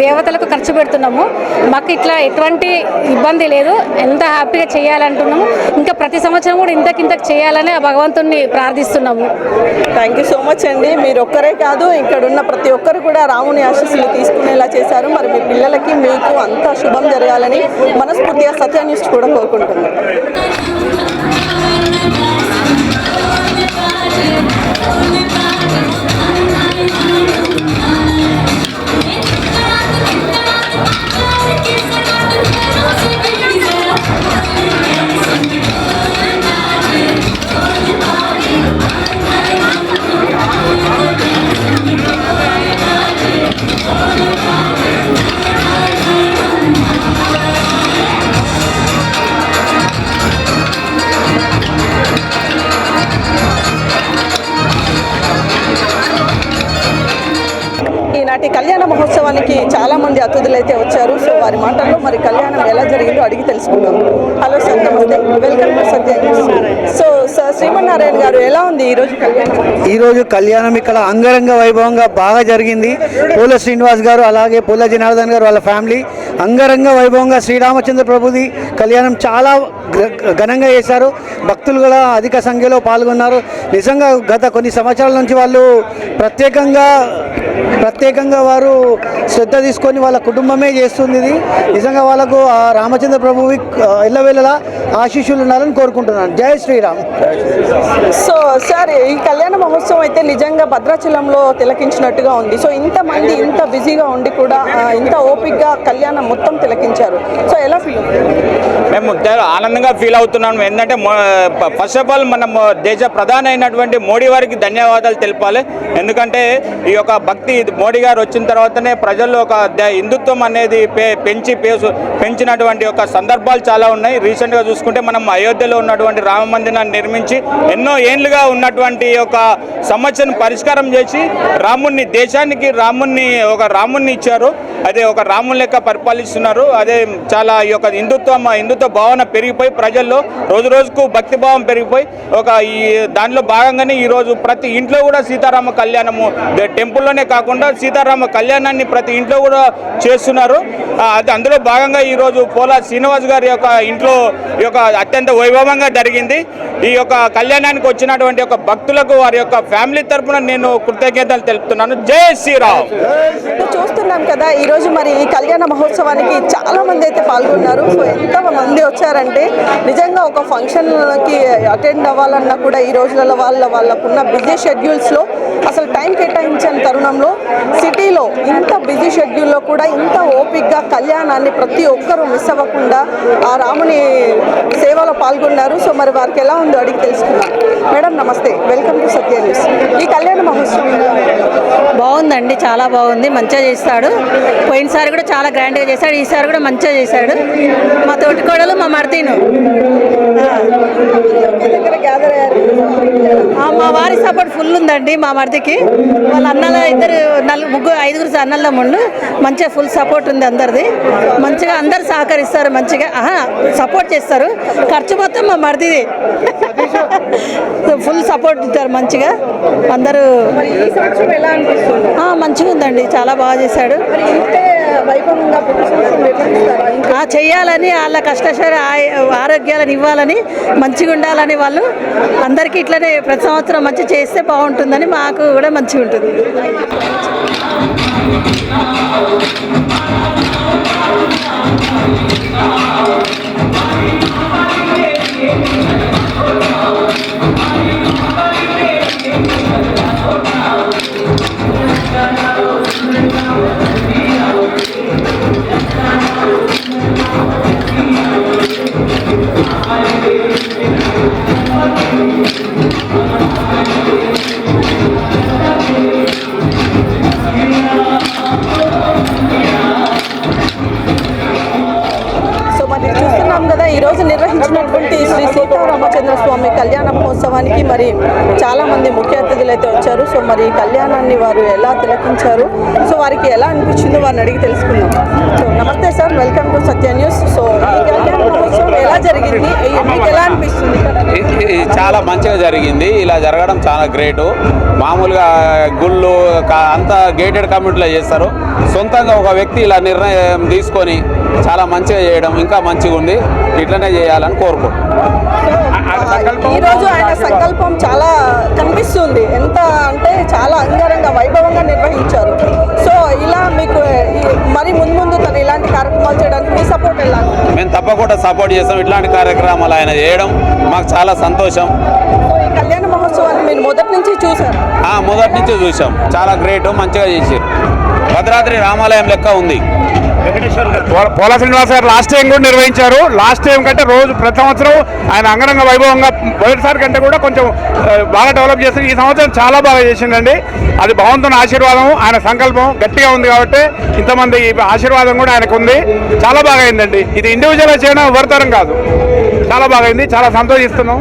దేవతలకు ఖర్చు పెడుతున్నాము. మాకు ఇట్లా ఎటువంటి ఇబ్బంది లేదు, ఎంత హ్యాపీగా చేయాలంటున్నాము. ఇంకా ప్రతి సంవత్సరం కూడా ఇంతకింతకు చేయాలని ఆ భగవంతుని ప్రార్థిస్తున్నాము. థ్యాంక్ యూ సో మచ్ అండి. మీరు ఒక్కరే కాదు, ఇక్కడ ఉన్న ప్రతి ఒక్కరు కూడా రాముని ఆశీస్సులు తీసుకునేలా చేశారు. మరి మీ పిల్లలకి మీకు అంతా శుభం జరగాలని మనస్ఫూర్తిగా సత్య న్యూస్ కూడా కోరుకుంటున్నాను. ఈనాటి కళ్యాణ మహోత్సవానికి చాలా మంది అతిథులు అయితే వచ్చారు. సో వారి మాటల్లో మరి కళ్యాణం ఎలా జరిగిందో అడిగి తెలుసుకుందాం. హలో సార్, నమస్తే, welcome to Satya news. So sir, Srimannarayana గారు ఎలా ఉంది ఈరోజు కళ్యాణం? ఈరోజు కళ్యాణం ఇక్కడ అంగరంగ వైభవంగా బాగా జరిగింది. పూల శ్రీనివాస్ గారు అలాగే పూల జనార్దన్ గారు వాళ్ళ ఫ్యామిలీ అంగరంగ వైభవంగా శ్రీరామచంద్ర ప్రభుది కళ్యాణం చాలా ఘనంగా చేశారు. భక్తులు కూడా అధిక సంఖ్యలో పాల్గొన్నారు. నిజంగా గత కొన్ని సంవత్సరాల నుంచి వాళ్ళు ప్రత్యేకంగా వారు శ్రద్ధ తీసుకొని వాళ్ళ కుటుంబమే చేస్తుంది. ఇది నిజంగా వాళ్ళకు ఆ రామచంద్ర ప్రభువి ఎల్లవేళలా ఆశీస్సులు ఉండాలని కోరుకుంటున్నాను. జై శ్రీరామ్. సో సార్, ఈ కళ్యాణ మహోత్సవం అయితే నిజంగా భద్రాచలంలో తిలకించినట్టుగా ఉంది. సో ఇంతమంది ఇంత బిజీగా ఉండి కూడా ఇంత ఓపికగా కళ్యాణం మొత్తం తిలకించారు. సో ఎలా ఫీల్? మేము ఆనందంగా ఫీల్ అవుతున్నాము. ఏంటంటే ఫస్ట్ ఆఫ్ ఆల్ మన దేశ ప్రధాని అయినటువంటి మోడీ వారికి ధన్యవాదాలు తెలపాలి. ఎందుకంటే ఈ యొక్క భక్తి మోడీ గారు వచ్చిన తర్వాతనే ప్రజల్లో ఒక హిందుత్వం అనేది పెంచినటువంటి ఒక సందర్భాలు చాలా ఉన్నాయి. రీసెంట్గా చూసుకుంటే మనం అయోధ్యలో ఉన్నటువంటి రామ మందిరాన్ని నిర్మించి ఎన్నో ఏళ్ళుగా ఉన్నటువంటి ఒక సమస్యను పరిష్కారం చేసి దేశానికి రాముణ్ణి ఇచ్చారు. అదే ఒక రాముని లెక్క పరిపాలిస్తున్నారు. అదే చాలా ఈ యొక్క హిందుత్వ భావన పెరిగిపోయి ప్రజల్లో రోజు రోజుకు భక్తి భావం పెరిగిపోయి ఈ దానిలో భాగంగానే ఈరోజు ప్రతి ఇంట్లో కూడా సీతారామ కళ్యాణము టెంపుల్లోనే కాకుండా సీతారామ కళ్యాణాన్ని ప్రతి ఇంట్లో కూడా చేస్తున్నారు. అందులో భాగంగా ఈరోజు పోలా శ్రీనివాస్ గారి యొక్క ఇంట్లో ఈ యొక్క అత్యంత వైభవంగా జరిగింది. ఈ యొక్క కళ్యాణానికి వచ్చినటువంటి యొక్క భక్తులకు వారి యొక్క ఫ్యామిలీ తరఫున నేను కృతజ్ఞతలు తెలుపుతున్నాను. జై శ్రీరామ్. చూస్తున్నాం కదా, ఈరోజు మరి ఈ కళ్యాణ మహోత్సవానికి చాలా మంది అయితే పాల్గొన్నారు. సో ఎంత మంది వచ్చారంటే నిజంగా ఒక ఫంక్షన్కి అటెండ్ అవ్వాలన్నా కూడా ఈ రోజులలో వాళ్ళకున్న బిజీ షెడ్యూల్స్లో అసలు టైం కేటాయించని తరుణంలో సిటీలో ఇంత బిజీ షెడ్యూల్లో కూడా ఇంత ఓపిక్గా కళ్యాణాన్ని ప్రతి ఒక్కరూ మిస్ అవ్వకుండా ఆ రాముని సేవలో పాల్గొన్నారు. సో మరి వారికి ఎలా ఉందో అడిగి తెలుసుకున్నాం. మేడం నమస్తే, వెల్కమ్ టు సత్య న్యూస్. ఈ కళ్యాణ మహోత్సవం బాగుందండి, చాలా బాగుంది, మంచిగా చేస్తాడు. పోయినసారి కూడా చాలా గ్రాండ్గా చేశాడు, ఈసారి కూడా మంచిగా చేశాడు. మా తోటి కోడలు మా మర్దీను మా వారి సపోర్ట్ ఫుల్ ఉందండి. మా మర్దికి వాళ్ళ అన్నల ఐదుగురు అన్నల ముందు మంచిగా ఫుల్ సపోర్ట్ ఉంది అందరిది. మంచిగా అందరు సహకరిస్తారు, మంచిగా సపోర్ట్ చేస్తారు. ఖర్చు మొత్తం మా మర్దిది ఫుల్ సపోర్ట్ ఇస్తారు మంచిగా అందరూ. మంచిగా ఉందండి, చాలా బాగా చేశాడు. చెయ్యాలని వాళ్ళ కష్టశర ఆరోగ్యాలను ఇవ్వాలని మంచిగా ఉండాలని వాళ్ళు అందరికీ ఇట్లనే ప్రతి సంవత్సరం మంచిగా చేస్తే బాగుంటుందని మాకు కూడా మంచిగా ఉంటుంది. ఈరోజు నిర్వహించినటువంటి శ్రీ సీతారామచంద్ర స్వామి కళ్యాణ మహోత్సవానికి మరి చాలామంది ముఖ్య అతిథులు అయితే వచ్చారు. సో మరి ఈ కళ్యాణాన్ని వారు ఎలా తిలకించారు, సో వారికి ఎలా అనిపించిందో వారిని అడిగి తెలుసుకుందాం. సో నమస్తే sir, welcome to Satya news. So ఈ కళ్యాణ మహోత్సవం ఎలా జరిగింది, మీకు ఎలా అనిపిస్తుంది? చాలా మంచిగా జరిగింది. ఇలా జరగడం చాలా గ్రేటు. మామూలుగా గుళ్ళు అంతా గేటెడ్ కమ్యూనిటీలో చేస్తారు. సొంతంగా ఒక వ్యక్తి ఇలా నిర్ణయం తీసుకొని చాలా మంచిగా చేయడం ఇంకా మంచిగా ఉంది. ఇట్లనే చేయాలని కోరుకుంటున్నాను. ఈరోజు ఆయన సంకల్పం చాలా కనిపిస్తుంది. ఎంత అంటే చాలా అంగరంగ వైభవంగా నిర్వహించారు. సో ఇలా మీకు మరి ముందు తను ఇలాంటి కార్యక్రమాలు చేయడానికి మీ సపోర్ట్ ఎలా? మేము తప్పకుండా సపోర్ట్ చేస్తాం. ఇట్లాంటి కార్యక్రమాలు ఆయన చేయడం మాకు చాలా సంతోషం. ఈ కళ్యాణ మహోత్సవాన్ని మీరు మొదటి నుంచి చూసారు? మొదటి నుంచి చూసాం. చాలా గ్రేట్, మంచిగా చేశారు. భద్రాద్రి రామాలయం లెక్క ఉంది. పోల శ్రీనివాస్ గారు లాస్ట్ టైం కూడా నిర్వహించారు. లాస్ట్ టైం కంటే రోజు ప్రతి సంవత్సరం ఆయన అంగరంగ వైభవంగా మొదటిసారి కంటే కూడా కొంచెం బాగా డెవలప్ చేస్తారు. ఈ సంవత్సరం చాలా బాగా చేసిండండి. అది భగవంతుని ఆశీర్వాదం, ఆయన సంకల్పం గట్టిగా ఉంది కాబట్టి ఇంతమంది ఆశీర్వాదం కూడా ఆయనకు ఉంది. చాలా బాగా అయిందండి. ఇది ఇండివిజువల్గా చేయడం ఎవరితరం కాదు, చాలా బాగా అయింది. చాలా సంతోషిస్తున్నాం.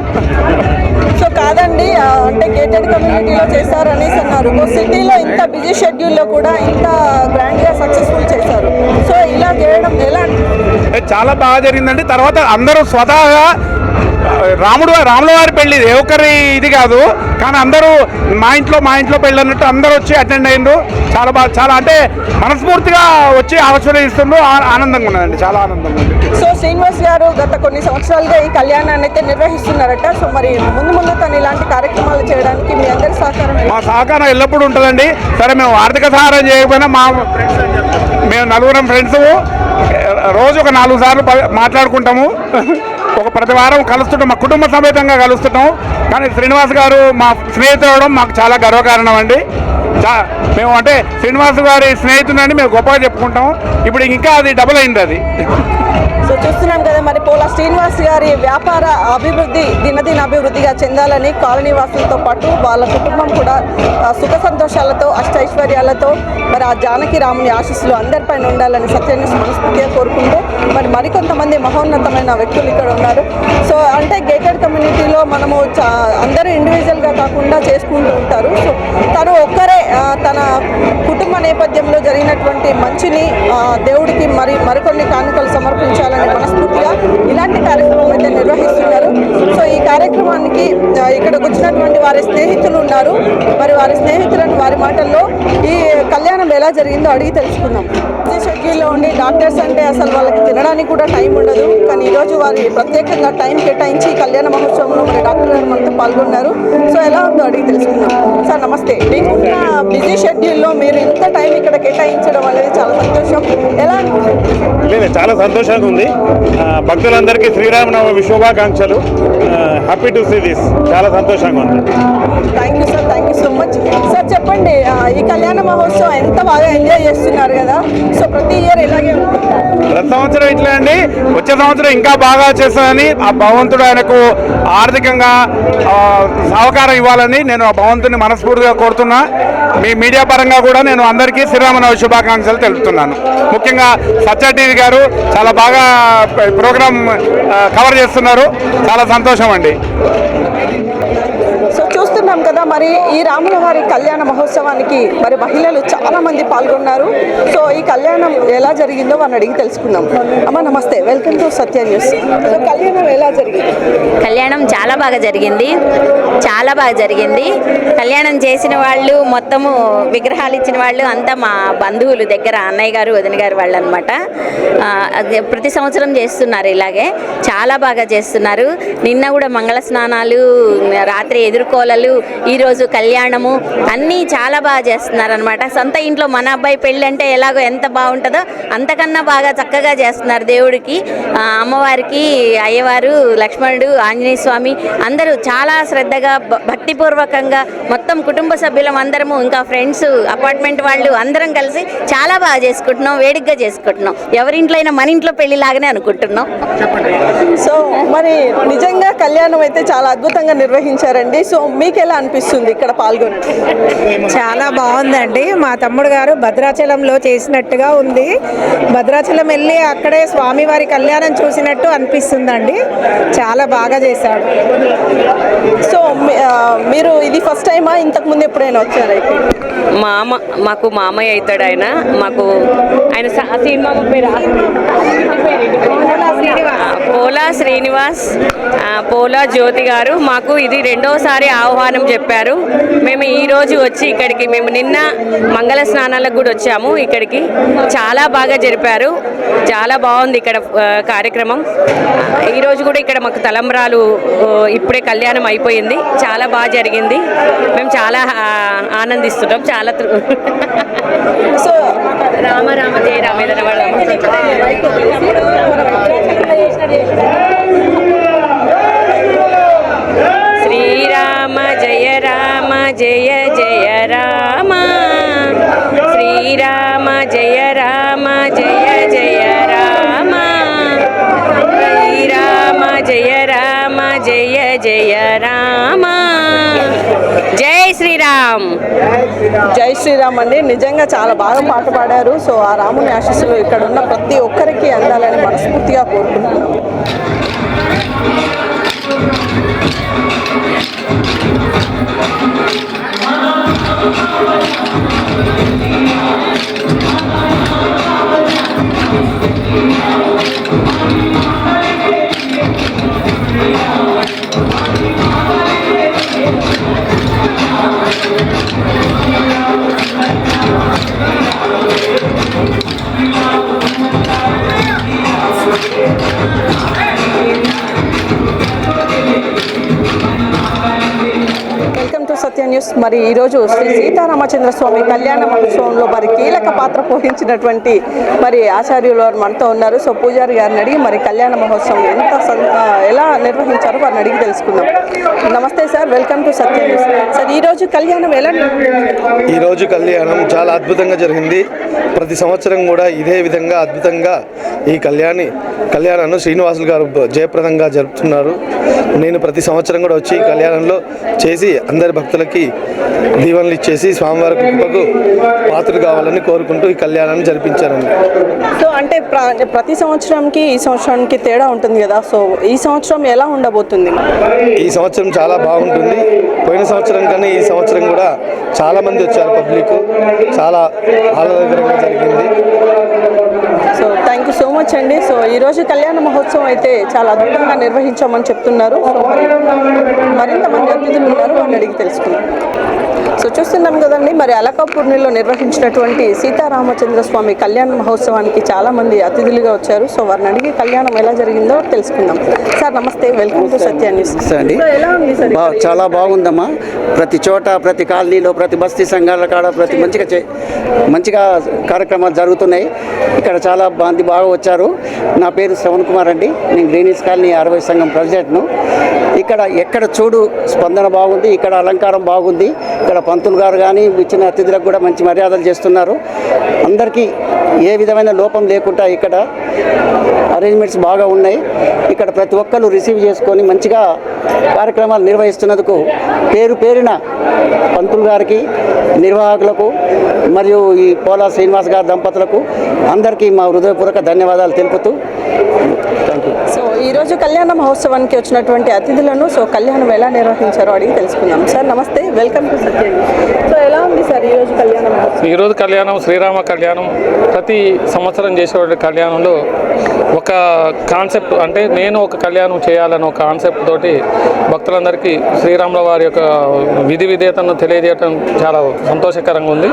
సో కాదండి, అంటే గేటెడ్ కమ్యూనిటీలో చేశారు అనేసి అన్నారు. సిటీలో ఇంత బిజీ షెడ్యూల్లో కూడా ఇంత గ్రాండ్గా సక్సెస్ఫుల్ చేశారు. సో ఇలా చేయడం ఎలా? చాలా బాగా జరిగిందండి. తర్వాత అందరూ స్వతహాగా రాముల వారి పెళ్లి ఏ ఒక్కరి ఇది కాదు, కానీ అందరూ మా ఇంట్లో పెళ్ళి అన్నట్టు అందరూ వచ్చి అటెండ్ అయ్యిండ్రు. చాలా బాగా, చాలా అంటే మనస్ఫూర్తిగా వచ్చి ఆశీర్వదిస్తుండ్రు. ఆనందంగా ఉన్నదండి, చాలా ఆనందంగా ఉంది. సో శ్రీనివాస్ గారు గత కొన్ని సంవత్సరాలుగా ఈ కళ్యాణాన్ని అయితే నిర్వహిస్తున్నారట. సో మరి ముందు తను ఇలాంటి కార్యక్రమాలు చేయడానికి మీ అందరి సహకారం? మా సహకారం ఎల్లప్పుడూ ఉంటుందండి. సరే, మేము ఆర్థిక సహాయం చేయకపోయినా మేము నలుగురం ఫ్రెండ్స్ రోజు ఒక 4 సార్లు మాట్లాడుకుంటాము. ఒక ప్రతి వారం కలుస్తుంటాం, మా కుటుంబ సమేతంగా కలుస్తుంటాం. కానీ శ్రీనివాస్ గారు మా స్నేహితుడు అవడం మాకు చాలా గర్వకారణం అండి. మేము అంటే శ్రీనివాస్ గారి స్నేహితుడిని మేము గొప్పగా చెప్పుకుంటాం. ఇప్పుడు ఇంకా అది డబుల్ అయింది అది. సో చూస్తున్నాం కదా, మరి పోలా శ్రీనివాస్ గారి వ్యాపార అభివృద్ధి దినదిన అభివృద్ధిగా చెందాలని కాలనీ వాసులతో పాటు వాళ్ళ కుటుంబం కూడా సుఖ సంతోషాలతో అష్టైశ్వర్యాలతో మరి ఆ జానకి రాముని ఆశీస్సులు అందరిపైన ఉండాలని సత్యాన్ని మనస్ఫూర్తిగా కోరుకుంటూ మరి మరికొంతమంది మహోన్నతమైన వ్యక్తులు ఇక్కడ ఉన్నారు. సో అంటే గేటెడ్ కమ్యూనిటీలో మనము అందరూ ఇండివిజువల్గా కాకుండా చేసుకుంటూ ఉంటారు. సో తను ఒక్కరే తన కుటుంబ నేపథ్యంలో జరిగినటువంటి మంచిని దేవుడికి మరికొన్ని కానుకలు సమర్పించాలని మనస్ఫూర్తిగా ఇలాంటి కార్యక్రమం అయితే నిర్వహిస్తున్నారు. సో ఈ కార్యక్రమానికి ఇక్కడికి వచ్చినటువంటి వారి స్నేహితులు ఉన్నారు. మరి వారి స్నేహితులను వారి మాటల్లో ఈ కళ్యాణం ఎలా జరిగిందో అడిగి తెలుసుకుందాం. బిజీ షెడ్యూల్లో ఉండి డాక్టర్స్ అంటే అసలు వాళ్ళకి తినడానికి కూడా టైం ఉండదు. కానీ ఈరోజు వారి ప్రత్యేకంగా టైం కేటాయించి కళ్యాణ మహోత్సవంలో మరి డాక్టర్ గారు మనతో పాల్గొన్నారు. సో ఎలా ఉందో అడిగి తెలుసుకుందాం. సార్ నమస్తే. మీకున్న బిజీ షెడ్యూల్లో మీరు ఇంత టైం ఇక్కడ కేటాయించడం అనేది చాలా సంతోషం. ఎలా లేదు, చాలా సంతోషంగా ఉంది. భక్తులందరికీ శ్రీరామనవమి శుభాకాంక్షలు. Happy to see this. చాలా సంతోషంగా ఉంది. Thank you sir, thank you so much. Sir చెప్పండి, ఈ కళ్యాణ మహోత్సవం ఎంత బాగా ఎంజాయ్ చేస్తున్నారు కదా? సో ప్రతి ఇయర్ ఇలాగే ఉంటుంది? ప్రతి సంవత్సరం ఇట్లా అండి. వచ్చే సంవత్సరం ఇంకా బాగా చేస్తానని ఆ భగవంతుడు ఆయనకు ఆర్థికంగా సహకారం ఇవ్వాలని నేను ఆ భగవంతుని మనస్ఫూర్తిగా కోరుతున్నా. మీ మీడియా పరంగా కూడా నేను అందరికీ శ్రీరామనవమి శుభాకాంక్షలు తెలుపుతున్నాను. ముఖ్యంగా సత్య టీవీ గారు చాలా బాగా ప్రోగ్రాం కవర్ చేస్తున్నారు. చాలా సంతోషం అండి. సో చూస్తున్నాం కదా, మరి ఈ రాముల వారి కళ్యాణ మహోత్సవానికి మరి మహిళలు చాలా మంది పాల్గొన్నారు. సో ఈ కళ్యాణం ఎలా జరిగిందో వారిని అడిగి తెలుసుకుందాం. అమ్మ నమస్తే, welcome to Satya news. So కళ్యాణం ఎలా జరిగింది? కళ్యాణం చాలా బాగా జరిగింది, చాలా బాగా జరిగింది. కళ్యాణం చేసిన వాళ్ళు మొత్తము విగ్రహాలు ఇచ్చిన వాళ్ళు అంతా మా బంధువులు దగ్గర, అన్నయ్య గారు వదిన గారు వాళ్ళు అనమాట. ప్రతి సంవత్సరం చేస్తున్నారు ఇలాగే, చాలా బాగా చేస్తున్నారు. నిన్న కూడా మంగళ స్నానాలు, రాత్రి ఎదుర్కోలలు, ఈరోజు కళ్యాణము అన్నీ చాలా బాగా చేస్తున్నారు అనమాట. సొంత ఇంట్లో మన అబ్బాయి పెళ్ళి అంటే ఎలాగో ఎంత బాగుంటుందో అంతకన్నా బాగా చక్కగా చేస్తున్నారు. దేవుడికి, అమ్మవారికి, అయ్యవారు, లక్ష్మణుడు, ఆంజనేయ స్వామి అందరూ చాలా శ్రద్ధగా భక్తిపూర్వకంగా మొత్తం కుటుంబ సభ్యులం అందరము, ఇంకా ఫ్రెండ్స్, అపార్ట్మెంట్ వాళ్ళు అందరం కలిసి చాలా బాగా చేసుకుంటున్నాం, వేడిగ్గా చేసుకుంటున్నాం. ఎవరింట్లో అయినా మన ఇంట్లో పెళ్లి లాగానే అనుకుంటున్నాం. సో మరి నిజంగా కళ్యాణం అయితే చాలా అద్భుతంగా నిర్వహించారండి. సో మీకు ఎలా అనిపిస్తుంది ఇక్కడ పాల్గొని? చాలా బాగుందండి. మా తమ్ముడు గారు భద్రాచలంలో చేసినట్టుగా ఉంది. భద్రాచలం వెళ్ళి అక్కడే స్వామివారి కళ్యాణం చూసినట్టు అనిపిస్తుందండి. చాలా బాగా చేశాడు. సో మీరు ఇది ఫస్ట్ టైమా, ఇంతకు ముందు ఎప్పుడైనా వచ్చారా? మాకు మామయ్య అవుతాడు ఆయన. ఆయన సినిమా పేరు పోలా శ్రీనివాస్, పోలా జ్యోతి గారు. మాకు ఇది రెండోసారి ఆహ్వానం చెప్పారు. మేము ఈరోజు వచ్చి ఇక్కడికి, మేము నిన్న మంగళ స్నానాలకు కూడా వచ్చాము ఇక్కడికి. చాలా బాగా జరిపారు, చాలా బాగుంది ఇక్కడ కార్యక్రమం. ఈరోజు కూడా ఇక్కడ మాకు తలంబ్రాలు, ఇప్పుడే కళ్యాణం అయిపోయింది, చాలా బాగా జరిగింది. మేము చాలా ఆనందిస్తున్నాం. చాలా సో రామ రామ జయ రామేంద్ర శ్రీరామ జయ రామ జయ జయ రామ, శ్రీరామ జయ రామ జయ జయ రామ, శ్రీరామ జయ రామ జయ జయ రామ. జై శ్రీరామ్. జై శ్రీరామ్ అండి. నిజంగా చాలా బాగా పాట పాడారు. సో ఆ రాముని ఆశీస్సులు ఇక్కడ ఉన్న ప్రతి ఒక్కరికి అందాలని మనస్ఫూర్తిగా కోరుకుంటున్నాను. Welcome to Satya news. మరి ఈరోజు శ్రీ సీతారామచంద్ర స్వామి కళ్యాణ మహోత్సవంలో మరి కీలక పాత్ర పోషించినటువంటి మరి ఆచార్యులు మనతో ఉన్నారు. సో పూజారి గారిని అడిగి మరి కళ్యాణ మహోత్సవం ఎలా నిర్వహించారో వారిని అడిగి తెలుసుకుందాం. నమస్తే sir, welcome to Satya news. Sir ఈరోజు కళ్యాణం ఎలా? ఈరోజు కళ్యాణం చాలా అద్భుతంగా జరిగింది. ప్రతి సంవత్సరం కూడా ఇదే విధంగా అద్భుతంగా ఈ కళ్యాణాన్ని శ్రీనివాసులు గారు జయప్రదంగా జరుపుతున్నారు. నేను ప్రతి సంవత్సరం కూడా వచ్చి కళ్యాణంలో చేసి అందరి భక్తులకి దీవెనలు ఇచ్చేసి స్వామివారి కృపకు పాత్రలు కావాలని కోరుకుంటూ ఈ కళ్యాణాన్ని జరిపించారండి. సో అంటే ప్రతి సంవత్సరంకి ఈ సంవత్సరానికి తేడా ఉంటుంది కదా, సో ఈ సంవత్సరం ఎలా ఉండబోతుంది? ఈ సంవత్సరం చాలా బాగుంటుంది. పోయిన సంవత్సరం కానీ ఈ సంవత్సరం కూడా చాలా మంది వచ్చారు. పబ్లిక్ చాలా ఆహ్లాదకరంగా జరిగింది. So so thank you so much అండి. సో ఈరోజు కళ్యాణ మహోత్సవం అయితే చాలా అద్భుతంగా నిర్వహించామని చెప్తున్నారు. సో మరింత మంది అతిథులు ఉన్నారు, వాళ్ళని అడిగి తెలుసుకుందాం. సో చూస్తున్నాం కదండి, మరి అలకాపూర్ణిలో నిర్వహించినటువంటి సీతారామచంద్ర స్వామి కళ్యాణ మహోత్సవానికి చాలా మంది అతిథులుగా వచ్చారు. సో వారిని అడిగి కళ్యాణం ఎలా జరిగిందో తెలుసుకుందాం. సార్ నమస్తే, వెల్కమ్ టు సత్య న్యూస్. అండి ఎలా ఉంది సార్? చాలా బాగుందమ్మా. ప్రతి చోట, ప్రతి కాలనీలో, ప్రతి బస్తీ సంఘాల కాడ ప్రతి మంచిగా కార్యక్రమాలు జరుగుతున్నాయి. ఇక్కడ చాలా మంది బాగా వచ్చారు. నా పేరు శ్రవణ్ కుమార్ అండి. నేను గ్రీనీస్ కాలనీ 60 సంఘం ప్రెసిడెంట్ను. ఇక్కడ ఎక్కడ చూడు స్పందన బాగుంది, ఇక్కడ అలంకారం బాగుంది. ఇక్కడ పంతులు గారు కానీ ఇచ్చిన అతిథులకు కూడా మంచి మర్యాదలు చేస్తున్నారు. అందరికీ ఏ విధమైన లోపం లేకుండా ఇక్కడ అరేంజ్మెంట్స్ బాగా ఉన్నాయి. ఇక్కడ ప్రతి ఒక్కరు రిసీవ్ చేసుకొని మంచిగా కార్యక్రమాలు నిర్వహిస్తున్నందుకు పేరున పంతులు గారికి, నిర్వాహకులకు మరియు ఈ పోలా శ్రీనివాస్ గారి దంపతులకు అందరికీ మా హృదయపూర్వక ధన్యవాదాలు తెలుపుతూ థ్యాంక్ యూ. సో ఈరోజు కళ్యాణ మహోత్సవానికి వచ్చినటువంటి అతిథులను సో కళ్యాణం ఎలా నిర్వహించారో అడిగి తెలుసుకుందాం. సార్ నమస్తే, welcome to Satya news. So ఎలా ఉంది సార్ ఈరోజు కళ్యాణ మహోత్సవం? ఈరోజు కళ్యాణం శ్రీరామ కళ్యాణం ప్రతి సంవత్సరం చేసేటువంటి కళ్యాణంలో ఒక కాన్సెప్ట్, అంటే నేను ఒక కళ్యాణం చేయాలని ఒక కాన్సెప్ట్ తోటి భక్తులందరికీ శ్రీరాముల వారి యొక్క విధి విధేయతను తెలియజేయడం చాలా సంతోషకరంగా ఉంది.